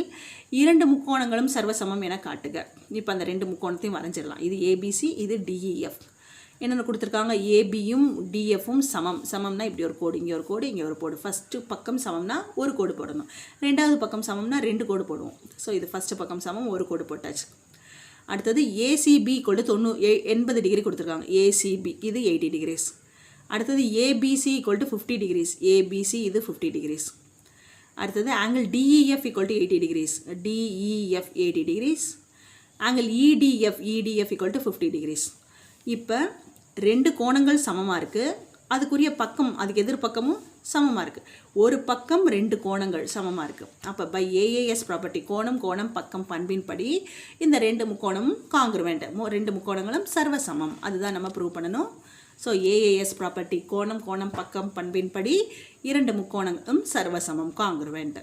இரண்டு முக்கோணங்களும் சர்வசமம் என காட்டுக. இப்போ அந்த ரெண்டு முக்கோணத்தையும் வரைஞ்சிடலாம். இது ABC, இது DEF. என்னென்ன கொடுத்துருக்காங்க, ஏபியும் டிஎஃப்பும் சமம்னா இப்படி ஒரு கோடு, இங்கே ஒரு கோடு, இங்கே ஒரு கோடு. ஃபஸ்ட்டு பக்கம் சமம்னா ஒரு கோடு போடணும், ரெண்டாவது பக்கம் சமம்னா 2 கோடு போடுவோம். ஸோ இது ஃபஸ்ட்டு பக்கம் சமம், ஒரு கோடு போட்டாச்சு. அடுத்தது ஏசிபி = 80 டிகிரி கொடுத்துருக்காங்க. ஏசிபி இது 80 டிகிரிஸ். அடுத்தது ஏபிசி = 50 டிகிரிஸ். ஏபிசி இது 50 டிகிரிஸ். அடுத்தது angle DEF = 80 degrees. DEF 80 degrees. Angle EDF = 50 degrees. இப்போ ரெண்டு கோணங்கள் சமமாக இருக்குது, அதுக்குரிய பக்கம் அதுக்கு எதிர்பக்கமும் சமமாக இருக்குது. ஒரு பக்கம் ரெண்டு கோணங்கள் சமமாக இருக்குது. அப்போ பை ஏஏஎஸ் ப்ராப்பர்ட்டி கோணம் பக்கம் பண்பின் படி இந்த ரெண்டு முக்கோணமும் காங்கிருவெண்ட், ரெண்டு முக்கோணங்களும் சர்வசமம். அதுதான் நம்ம ப்ரூவ் பண்ணணும். ஸோ ஏஏஎஸ் ப்ராப்பர்ட்டி கோணம் பக்கம் பண்பின் படி இரண்டு முக்கோணங்களும் சர்வசமம், காங்கிருவெண்ட்.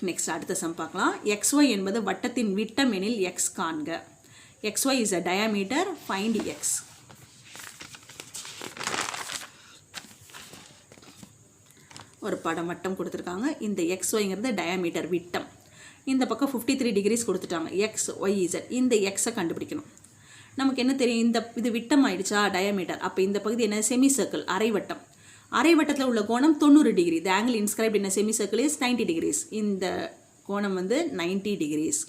நெக்ஸ்ட் அடுத்த சம் பார்க்கலாம். XY என்பது வட்டத்தின் விட்டம் எனில் x காண்க. XY is a diameter, find x. ஒரு படம் வட்டம் கொடுத்துருக்காங்க. இந்த XYங்கிறது டயாமீட்டர் விட்டம். இந்த பக்கம் 53 டிகிரிஸ் கொடுத்துட்டாங்க. எக்ஸ் ஒய் இசட் இந்த எக்ஸை கண்டுபிடிக்கணும். நமக்கு என்ன தெரியும், இது விட்டம் ஆயிடுச்சா டயாமீட்டர். அப்போ இந்த பகுதி என்ன, செமி சர்க்கிள் அரைவட்டம். அரைவட்டத்தில் உள்ள கோணம் 90 degree. The angle inscribed in semicircle is 90 degrees. இந்த கோணம் வந்து 90 டிகிரிஸ்.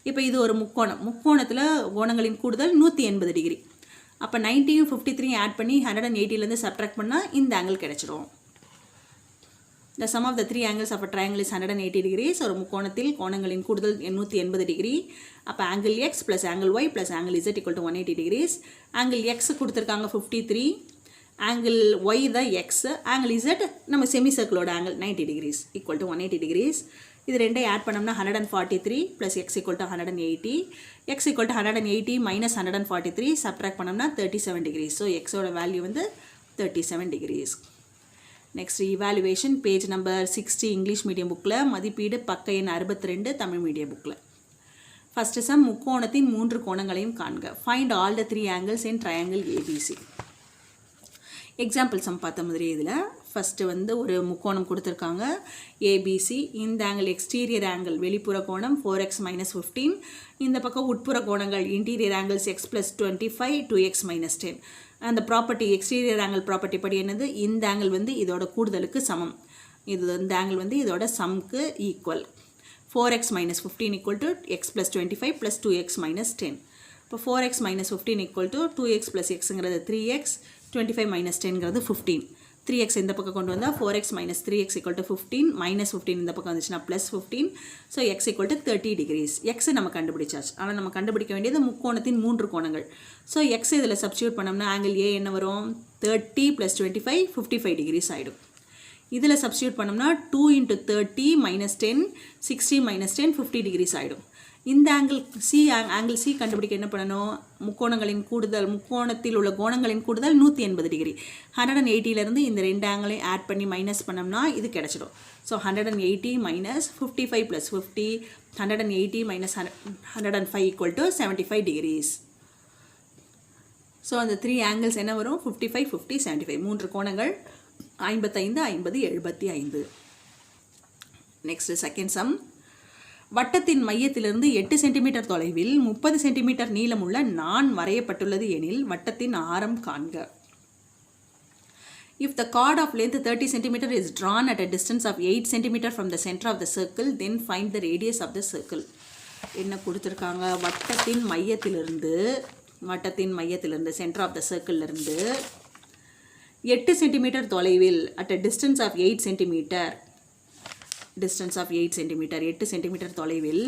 இப்போ இது ஒரு முக்கோணம். முக்கோணத்தில் கோணங்களின் கூடுதல் 180 டிகிரி. அப்போ 90யும் 53 ஆட் பண்ணி 180லேருந்து சப்ட்ராக்ட் பண்ணால் இந்த ஆங்கிள் கிடைச்சிடும். The sum of the three angles of a triangle is 180 degrees. ஒரு முக்கோணத்தில் கோணங்களின் கூடுதல் 180 டிகிரி. அப்போ angle x plus angle y plus angle z equal to 180 degrees. Angle x கொடுத்துருக்காங்க 53, ஆங்கிள் ஒய் தான் எக்ஸ், ஆங்கிள் இசட் நம்ம semi சர்க்கிளோட angle 90 degrees equal to 180 degrees. இது ரெண்டையும் ஆட் பண்ணோம்னா 143 plus x equal to 180, x equal to 180 minus 143 subtract பண்ணோம்னா 37 degrees. So எக்ஸோட value வந்து 37 degrees. Next evaluation page number 60 English medium புக்கில், மதிப்பீடு பக்க எண் 62 தமிழ் மீடியம் புக்கில். ஃபஸ்ட்டு சம், முக்கோணத்தின் 3 கோணங்களையும் காண்க. Find all the 3 angles in triangle ABC. Example sum பார்த்த மாதிரி இதில் ஃபஸ்ட்டு வந்து ஒரு முக்கோணம் கொடுத்துருக்காங்க ஏபிசி. இந்த ஆங்கிள் எக்ஸ்டீரியர் ஆங்கிள் வெளிப்புற கோணம் 4x - 15. இந்த பக்கம் உட்புற கோணங்கள் இன்டீரியர் ஆங்கிள்ஸ் x + 25 2x - 10. அந்த ப்ராப்பர்ட்டி எக்ஸ்டீரியர் ஆங்கிள் ப்ராப்பர்ட்டி படி என்னது, இந்த ஆங்கிள் வந்து இதோட கூடுதலுக்கு சமம். இந்த ஆங்கிள் வந்து இதோட சம்க்கு equal. 4x - 15 equal to x + 25 + 2x - 10. இப்போ 4x - 15 equal to 2x + xங்கிறது 3x, 25 - 10ங்கிறது 15. 3x இந்த பக்கம் கொண்டு வந்தால் 4x - 3x ஈக்குவல் டு 15, -15 இந்த பக்கம் வந்துச்சுன்னா +15. So x equal to 30 degrees. எக்ஸை நம்ம கண்டுபிடிச்சாச்சு. ஆனால் நம்ம கண்டுபிடிக்க வேண்டியது முக்கோணத்தின் 3 கோணங்கள். ஸோ எக்ஸ் இதில் சப்ஸ்டியூட் பண்ணோம்னா ஆங்கிள் ஏ என்ன வரும், 30 + 25 55 டிகிரிஸ் ஆகிடும். இதில் சப்ஸ்டியூட் பண்ணோம்னா 2 × 30 - 10 60 - 10 50 டிகிரிஸ் ஆகிடும். இந்த ஆங்கிள் சி கண்டுபிடிக்க என்ன பண்ணணும், முக்கோணங்களின் கூடுதல், முக்கோணத்தில் உள்ள கோணங்களின் கூடுதல் 180 டிகிரி. 180லேருந்து இந்த ரெண்டு ஆங்கிளையும் ஆட் பண்ணி மைனஸ் பண்ணோம்னா இது கிடச்சிடும். So 180 - 55 + 50, 180 - 105 equal to 75 degrees. So அந்த 3 ஆங்கிள்ஸ் என்ன வரும், 55 50 75, 3 கோணங்கள் 55 50 75. நெக்ஸ்ட் செகண்ட் சம், வட்டத்தின் மையத்திலிருந்து 8 சென்டிமீட்டர் தொலைவில் 30 சென்டிமீட்டர் நீளமுள்ள நான் வரையப்பட்டுள்ளது எனில் வட்டத்தின் ஆரம் காண்க. If the chord of length 30 cm is drawn at a distance of 8 cm from the center of the circle, then find the radius of the circle. என்ன கொடுத்துருக்காங்க, வட்டத்தின் மையத்திலிருந்து சென்டர் ஆஃப் த சர்க்கிளிலிருந்து 8 சென்டிமீட்டர் தொலைவில் at a distance of 8 centimetre 8 centimetre தொலைவில்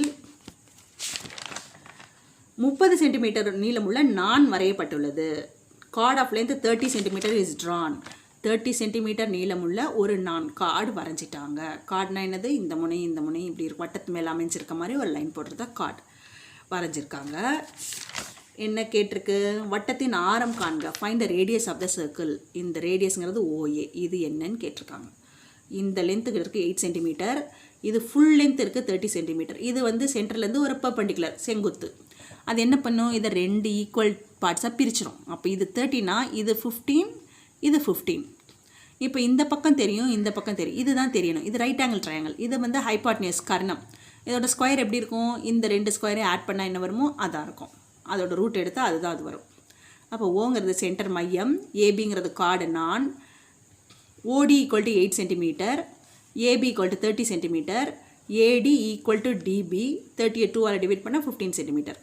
30 centimetre நீளமுள்ள நான் வரையப்பட்டுள்ளது. Chord of length 30 centimetre is drawn. 30 centimetre நீளமுள்ள ஒரு நான் கார்டு வரைஞ்சிட்டாங்க. கார்டுனா என்னது, இந்த முனை இப்படி இருக்கும், வட்டத்து மேலே அமைஞ்சிருக்க மாதிரி ஒரு லைன் போடுறதா கார்டு வரைஞ்சிருக்காங்க. என்ன கேட்டிருக்கு, வட்டத்தின் ஆரம் காண்க. Find the radius of the circle. இந்த ரேடியஸ்ங்கிறது OA. இது என்னன்னு கேட்டிருக்காங்க. இந்த லென்த்துக்கு இருக்குது 8 சென்டிமீட்டர், இது ஃபுல் லென்த் இருக்குது 30 சென்டிமீட்டர். இது வந்து சென்டர்லேருந்து ஒரு பர்பெண்டிகுலர் செங்குத்து. அது என்ன பண்ணும், இதை 2 ஈக்குவல் பார்ட்ஸாக பிரிச்சிடும். அப்போ இது 30னா இது 15, இது 15. இப்போ இந்த பக்கம் தெரியும், இந்த பக்கம் தெரியும், இதுதான் தெரியணும். இது ரைட் ஆங்கிள் ட்ரையாங்கிள். இது வந்து ஹைபாட்னியஸ் கர்ணம். இதோட ஸ்கொயர் எப்படி இருக்கும், இந்த 2 ஸ்கொயரையும் ஆட் பண்ணால் என்ன வருமோ அதான் இருக்கும். அதோட ரூட் எடுத்தால் அதுதான் அது வரும். அப்போ ஓங்கிறது சென்டர் மையம், ஏபிங்கிறது கார்டு நான், OD equal to 8 centimetre, AB equal to 30 centimetre, AD equal to DB 30 2ஆல் டிவைட் பண்ணால் 15 சென்டிமீட்டர்.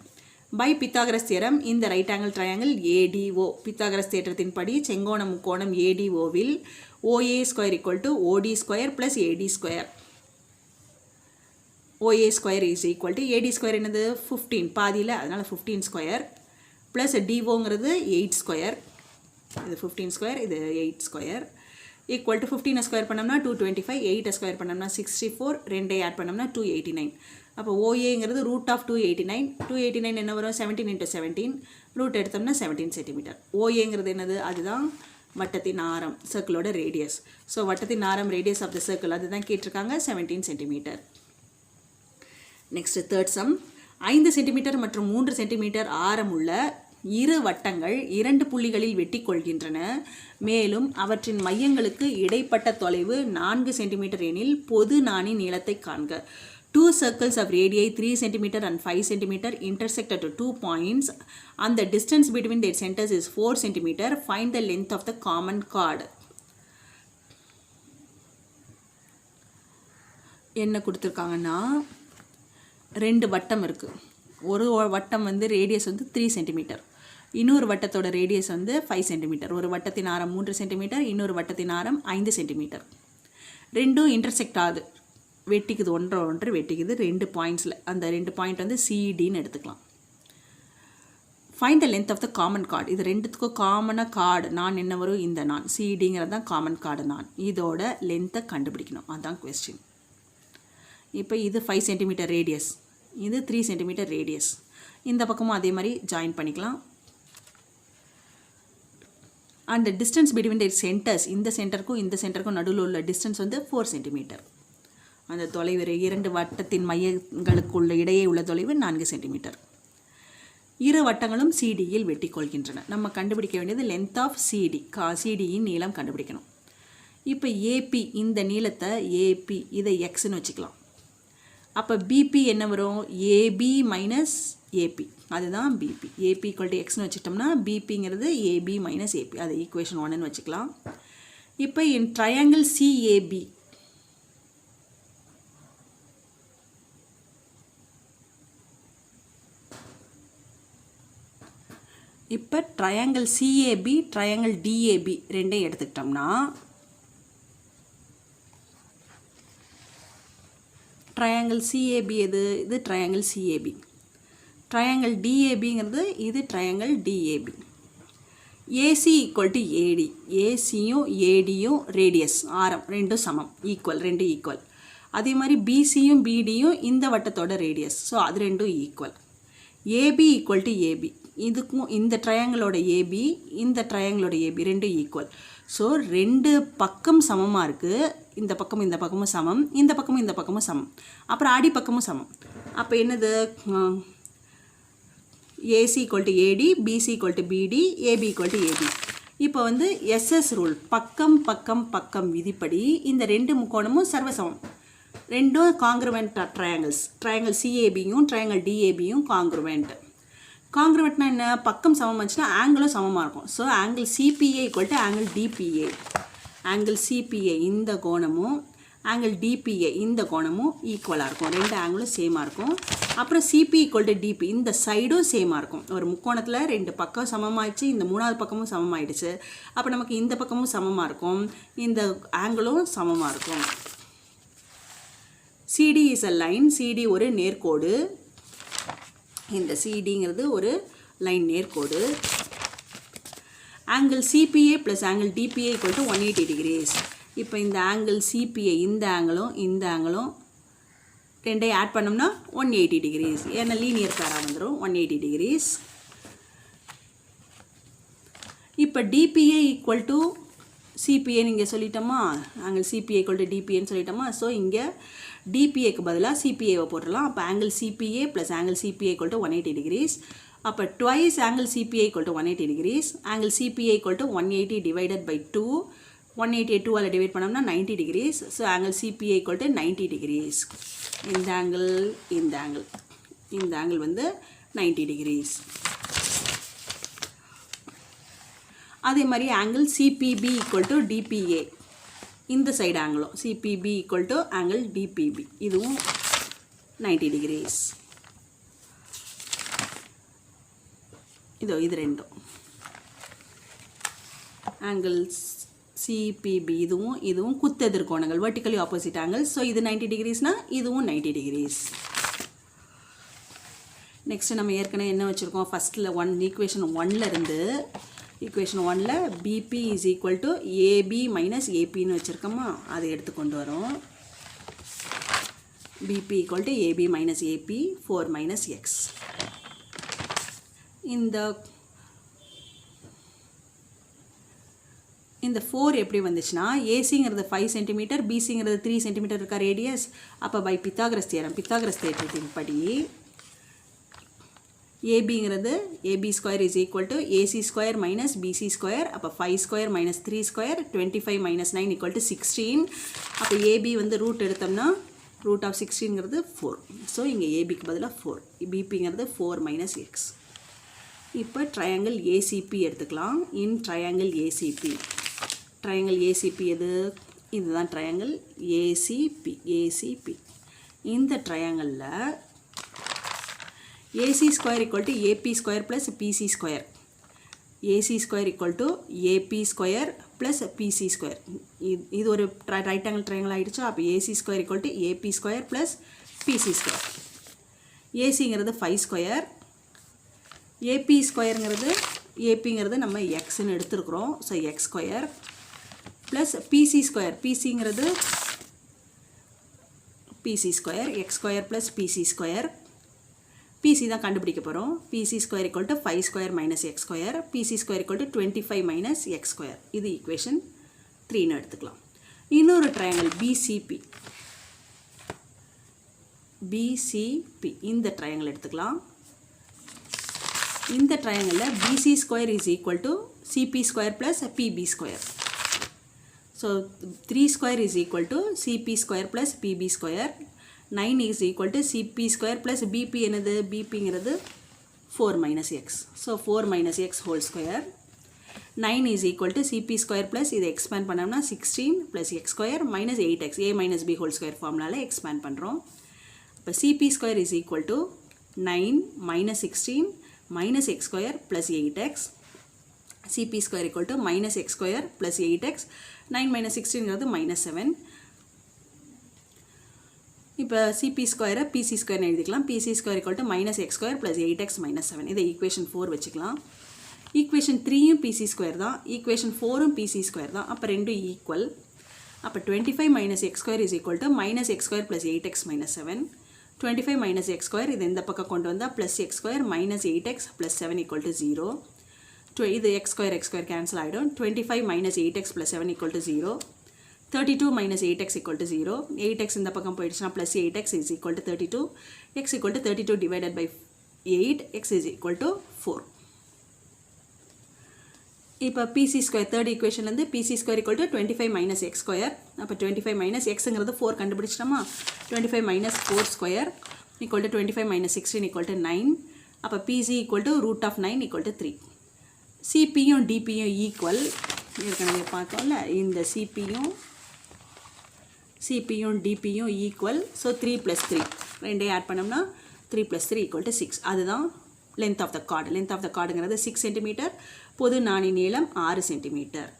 பை பித்தாகரஸ் தியரம் இந்த right angle triangle ADO, Pythagoras தேற்றத்தின் படி செங்கோண முக்கோணம் ADOவில் OA square equal to OD square plus AD square. OA square is equal to AD square என்னது 15 பாதியில், அதனால் 15 ஸ்கொயர் ப்ளஸ் DOங்கிறது 8 ஸ்கொயர். இது 15 ஸ்கொயர், இது 8 ஸ்கொயர் ஈக்குவல் டு 15 ஸ்கொயர் பண்ணோம்னா 225, 8 ஸ்கொயர் பண்ணோம்னா 64, 2 ஆட் பண்ணோம்னா 289. அப்போ OAங்கிறது ரூட் ஆஃப் 289. 289 என்ன வரும், 17 × 17, ரூட் எடுத்தோம்னா 17 சென்டிமீட்டர். OAங்கிறது என்னது, அதுதான் வட்டத்தின் ஆரம், சர்க்கிளோட ரேடியஸ். ஸோ வட்டத்தின் ஆரம் ரேடியஸ் ஆஃப் த சர்க்கிள் அதுதான் கேட்டிருக்காங்க, 17 centimetre. Next third some, 5 centimetre மற்றும் 3 சென்டிமீட்டர் ஆரமுள்ள இரு வட்டங்கள் 2 புள்ளிகளில் வெட்டி கொள்கின்றன. மேலும் அவற்றின் மையங்களுக்கு இடைப்பட்ட தொலைவு 4 சென்டிமீட்டர் எனில் பொது நாணின் நீளத்தை காண்க. Two circles of radii 3 cm and 5 cm intersect at 2 points and the distance between their centers is 4 cm. Find the length of the common chord. என்ன கொடுத்துருக்காங்கன்னா ரெண்டு வட்டம் இருக்குது. ஒரு வட்டம் வந்து ரேடியஸ் வந்து 3 சென்டிமீட்டர், இன்னொரு வட்டத்தோட ரேடியஸ் வந்து 5 சென்டிமீட்டர். ஒரு வட்டத்தின் ஆரம் 3 சென்டிமீட்டர், இன்னொரு வட்டத்தின் ஆரம் 5 சென்டிமீட்டர். ரெண்டும் இன்டர்செக்ட் ஆகுது, வெட்டிக்குது, ஒன்று வெட்டிக்குது 2 பாயிண்ட்ஸில். அந்த 2 பாயிண்ட் வந்து சிடின்னு எடுத்துக்கலாம். Find the length of the common chord. இது ரெண்டுத்துக்கும் காமனாக கார்டு நான் என்ன வரும், இந்த நான் சிடிங்கிறது தான் காமன் கார்டு நான். இதோட லென்த்தை கண்டுபிடிக்கணும், அதுதான் கொஸ்டின். இப்போ இது 5 சென்டிமீட்டர் ரேடியஸ், இது 3 சென்டிமீட்டர் ரேடியஸ். இந்த பக்கமும் அதே மாதிரி ஜாயின் பண்ணிக்கலாம். And distance between the centres, இந்த சென்டருக்கும் இந்த சென்டருக்கும் நடுவில் உள்ள டிஸ்டன்ஸ் வந்து 4 சென்டிமீட்டர். அந்த தொலைவு இரண்டு வட்டத்தின் மையங்களுக்குள்ள இடையே உள்ள தொலைவு 4 சென்டிமீட்டர். இரு வட்டங்களும் சிடியில் வெட்டி கொள்கின்றன. நம்ம கண்டுபிடிக்க வேண்டியது லென்த் ஆஃப் சிடி, சிடியின் நீளம் கண்டுபிடிக்கணும். இப்போ ஏபி, இந்த நீளத்தை ஏபி, இதை எக்ஸ்ன்னு வச்சுக்கலாம். அப்போ பிபி என்ன வரும், ஏபி மைனஸ் ஏபி, அதுதான் பிபி. ஏபி ஈக்குவல் டு எக்ஸ்னு வச்சுட்டோம்னா பிபிங்கிறது ஏபி மைனஸ் ஏபி, அதை ஈக்குவேஷன் 1ன்னு வச்சுக்கலாம். இப்போ இன் ட்ரையாங்கிள் சிஏபி, இப்போ ட்ரையாங்கிள் சிஏபி, ட்ரையாங்கிள் டிஏபி ரெண்டையும் எடுத்துக்கிட்டோம்னா ட்ரையாங்கிள் சிஏபி எது, இது ட்ரையாங்கிள் சிஏபி. ட்ரையாங்கிள் டிஏபிங்கிறது இது triangle DAB. AC equal to AD, ஏசியும் ஏடியும் ரேடியஸ் ஆரம் ரெண்டும் சமம், ஈக்குவல், ரெண்டும் ஈக்குவல். அதே மாதிரி பிசியும் பிடியும் இந்த வட்டத்தோட ரேடியஸ், ஸோ அது ரெண்டும் equal. AB equal to AB, இதுக்கும் இந்த ட்ரையாங்கிளோட ஏபி, இந்த ட்ரையாங்கிளோட ஏபி ரெண்டும் ஈக்குவல். ஸோ ரெண்டு பக்கம் சமமாக இருக்குது, இந்த பக்கம் இந்த பக்கமும் சமம், இந்த பக்கமும் இந்த பக்கமும் சமம், அப்புறம் அடிப்பக்கமும் சமம். அப்போ என்னது, AC equal to AD, BC equal to BD, AB equal to AB. இப்போ வந்து எஸ்எஸ் ரூல், பக்கம் பக்கம் பக்கம் விதிப்படி இந்த ரெண்டு முக்கோணமும் சர்வசமம், ரெண்டும் காங்கிருவெண்ட் ட்ரையாங்கிள்ஸ். ட்ரையாங்கிள் சிஏபியும் ட்ரையாங்கிள் டிஏபியும் காங்கிருவெண்ட். காங்கிருவெண்ட்னா என்ன, பக்கம் சமம் வந்துச்சுன்னா ஆங்கிளும் சமமாக இருக்கும். So angle CBA equal to angle DBA. Angle CBA இந்த கோணமும் ஆங்கிள் டிபிஏ இந்த கோணமும் ஈக்குவலாக இருக்கும், ரெண்டு ஆங்கிளும் சேமாக இருக்கும். அப்புறம் சிபி ஈக்குவல் டு டிபி, இந்த சைடும் சேமாக இருக்கும். ஒரு முக்கோணத்தில் ரெண்டு பக்கம் சமமாகிடுச்சு, இந்த மூணாவது பக்கமும் சமமாகிடுச்சு. அப்போ நமக்கு இந்த பக்கமும் சமமாக இருக்கும், இந்த ஆங்கிளும் சமமாக இருக்கும். CD is a line, CD ஒரு நேர்கோடு. இந்த சிடிங்கிறது ஒரு லைன் நேர்கோடு. Angle CBA plus angle DBA equal to 180 degrees. இப்போ இந்த ஆங்கிள் சிபிஏ இந்த ஆங்கிளும் ரெண்டையும் ஆட் பண்ணோம்னா 180 டிகிரிஸ். ஏன்னா லீனியர் பேராக வந்துடும், 180 டிகிரிஸ். இப்போ டிபிஏ ஈக்குவல் டு சிபிஏன்னு இங்கே சொல்லிட்டோமா, ஆங்கிள் சிபிஏ ஈக்குவல் டு டிபிஏன்னு சொல்லிட்டோமா. ஸோ இங்கே டிபிஏக்கு பதிலாக சிபிஏவை போட்டுடலாம். அப்போ angle CBA plus angle CBA equal to 180 degrees. அப்போ twice angle CBA equal to 180 degrees. Angle CBA equal to 180 divided by 2. 180 2ஆல் டிவைட் பண்ணோம்னா 90 degrees. So angle CBA equal to 90 degrees. இந்த ஆங்கிள் வந்து 90 டிகிரிஸ். அதே மாதிரி angle CBB equal to DBA, இந்த side ஆங்கிளும் CBB equal to angle DBB, இதுவும் 90 decrease. இது ரெண்டும் ஆங்கிள் சிபிபி, இதுவும் குத்தெதிர் கோணங்கள், வெர்டிக்கலி ஆப்போசிட் ஆங்கிள். ஸோ இது 90 டிகிரிஸ்னால் இதுவும் 90 டிகிரிஸ். நெக்ஸ்ட்டு நம்ம ஏற்கனவே என்ன வச்சுருக்கோம், ஃபஸ்ட்டில் ஈக்குவேஷன் 1ல் இருந்து ஈக்குவேஷன் 1ல் PB is equal to AB minus ஏபின்னு வச்சுருக்கோமா, அதை எடுத்து கொண்டு வரோம். PB equal to AB minus AP 4 minus x. இந்த 4 எப்படி வந்துச்சுன்னா, ஏசிங்கிறது 5 சென்டிமீட்டர், பிசிங்கிறது 3 சென்டிமீட்டர் இருக்கா ரேடியஸ். அப்போ பை பித்தாகரஸ் தியரத்தின் படி ஏபிங்கிறது AB square is equal to AC square minus BC square. அப்போ 5 square minus 3 square 25 minus 9 equal to 16. அப்போ ஏபி வந்து ரூட் எடுத்தோம்னா ரூட் ஆஃப் 16ங்கிறது 4. ஸோ இங்கே ஏபிக்கு பதிலாக 4, பிபிங்கிறது 4 மைனஸ் எக்ஸ். இப்போ ட்ரையாங்கிள் ஏசிபி எடுத்துக்கலாம். In triangle ACP, triangle ACP எது? இதுதான் ட்ரையாங்கிள் ஏசிபி. இந்த ட்ரையாங்கிளில் AC square equal to AP square plus PC square, AC square equal to AP square plus PC square. இது ஒரு ரைட் ஆங்கிள் ட்ரையாங்கிள் ஆகிடுச்சா? அப்போ AC square equal to AP square plus PC square. ஏசிங்கிறது 5 square, AP ஸ்கொயருங்கிறது ஏபிங்கிறது நம்ம எக்ஸ்ன்னு எடுத்துருக்குறோம். So x square plus PC square, பிசிங்கிறது PC square, x square plus PC square. PC தான் கண்டுபிடிக்க போகிறோம். PC square equal to 5 square minus x square, PC square equal to 25 minus x square. இது ஈக்குவேஷன் 3ன்னு எடுத்துக்கலாம். இன்னொரு ட்ரையாங்கிள் பிசிபி, இந்த triangle எடுத்துக்கலாம். இந்த ட்ரையாங்கிளில் BC square is equal to CP square plus PB square. So 3 square is equal to CP square plus PB square. 9 is equal to cp square plus bp என்னது? bpங்கிறது 4 minus x. So 4 minus x whole square. 9 is equal to cp square plus இதை expand பண்ணோம்னா 16 plus x square minus 8x, a minus b whole square formulaல expand பண்ணுறோம். இப்போ cp square is equal to 9 minus 16 minus x square plus 8x. cp square equal to minus x square plus 8x. 9 minus 16ங்கிறது minus 7. இப்போ CP ஸ்கொயரை PC ஸ்கொயர்னு எழுதிக்கலாம். PC square equal to minus x square plus 8x minus 7. இதை equation 4 வச்சுக்கலாம். Equation 3யும் PC square தான், equation 4ம் PC square தான். அப்போ ரெண்டும் ஈக்குவல். அப்போ 25 minus x square is equal to minus x square plus 8x minus 7. 25 minus x square இது இந்த பக்கம் கொண்டு வந்தால் plus X square minus 8x plus 7 equal to 0. இது எக்ஸ் ஸ்கொயர் கேன்சல் ஆகிடும். 25 minus 8x plus 7 equal to 0. 32 minus 8x equal to 0. 8x இந்த பக்கம் போயிடுச்சுனா plus 8x is equal to 32. x equal to 32 divided by 8. x is equal to 4. இப்போ PC square third equation வந்து PC square equal to 25 minus x square. அப்போ 25 minus xங்கிறது 4 கண்டுபிடிச்சிட்டோமா? 25 minus 4 square equal to 25 minus 16 equal to 9. அப்போ PC equal to root of 9 equal to 3. CPயும் DPயும் equal. ஏற்கனவே பார்த்தோம்ல, இந்த CPயும் DPயும் equal. So 3 + 3 ரெண்டையும் add பண்ணோம்னா 3 + 3 = 6. அதுதான் length of the chord. Length of the கார்டுங்கிறது 6 centimetre. பொது நாணி நீளம் 6 centimetre.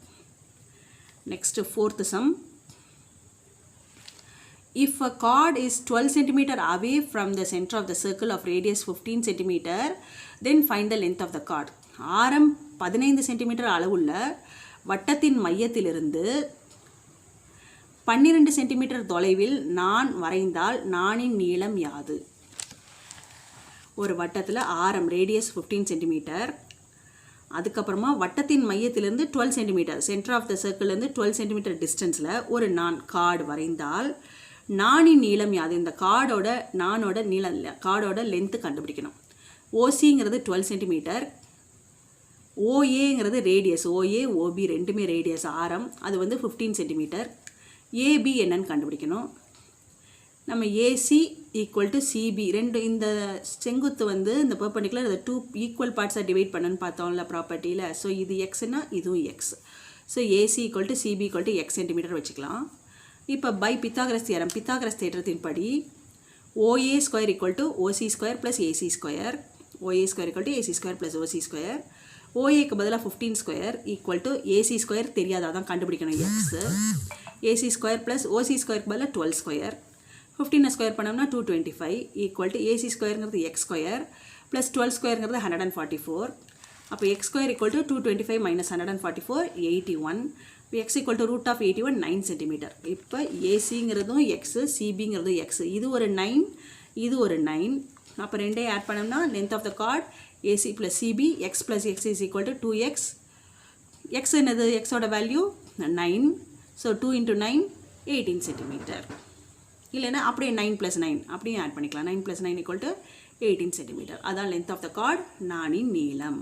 Next 4th sum. If a cord is 12 centimeter away from the center of the circle of radius 15 centimeter, then find the length of the cord. ஆரம் 15 centimetre அளவுள்ள வட்டத்தின் மையத்திலிருந்து 12 centimetre தொலைவில் நான் வரைந்தால் நாணின் நீளம் யாது? ஒரு வட்டத்தில் ஆரம் ரேடியஸ் 15 சென்டிமீட்டர், அதுக்கப்புறமா வட்டத்தின் மையத்திலிருந்து 12 சென்டிமீட்டர், சென்டர் ஆஃப் த சர்க்கிள்லேருந்து 12 சென்டிமீட்டர் டிஸ்டன்ஸில் ஒரு கார்டு வரைந்தால் நாணின் நீளம் யாது? இந்த நானோட நீளம் கார்டோட லென்த்து கண்டுபிடிக்கணும். ஓசிங்கிறது 12 சென்டிமீட்டர், ஓஏங்கிறது ரேடியஸ், ஓஏ ஓபி ரெண்டுமே ரேடியஸ் ஆரம், அது வந்து 15 சென்டிமீட்டர். ஏபி என்னன்னு கண்டுபிடிக்கணும். நம்ம ஏசி ஈக்குவல் டு சிபி ரெண்டு, இந்த செங்குத்து வந்து இந்த பெர்பெண்டிகுலர் இந்த 2 ஈக்குவல் பார்ட்ஸாக டிவைட் பண்ணணும்னு பார்த்தோம்ல ப்ராப்பர்ட்டியில். ஸோ இது எக்ஸ்னா இதுவும் x. So AC equal to CB equal to x centimetre வச்சுக்கலாம். இப்போ பை பித்தாகரஸ் தியரம், பித்தாகரஸ் தேற்றத்தின்படி OA square equal to OC square plus AC square, OA square equal to AC square plus OC square. ஓஏக்கு பதிலாக 15 square equal to AC square தெரியாதான் கண்டுபிடிக்கணும் x. AC square plus OC ஸ்கொயருக்கு பதிலாக 12 square. 15 square பண்ணோம்னா 225 equal to AC ஸ்கொயருங்கிறது x square plus 12 ஸ்கொயருங்கிறது 144. அப்போ x square equal to 225 minus 144 81. இப்போ x equal to root of 81 9 centimetre. இப்போ ஏசிங்கிறதும் எக்ஸு, சிபிங்கிறதும் எக்ஸு, இது ஒரு 9, இது ஒரு 9. அப்போ ரெண்டையும் ஆட் பண்ணோம்னா length of the chord AC plus CB x plus x is equal to 2x. X என்னது? எக்ஸோட வேல்யூ 9. So 2 × 9 18 centimetre. இல்லைன்னா அப்படியே 9 + 9 அப்படியே ஆட் பண்ணிக்கலாம். 9 + 9 = 18 சென்டிமீட்டர். அதான் லென்த் ஆஃப் த கார்ட், நாணின் நீளம்.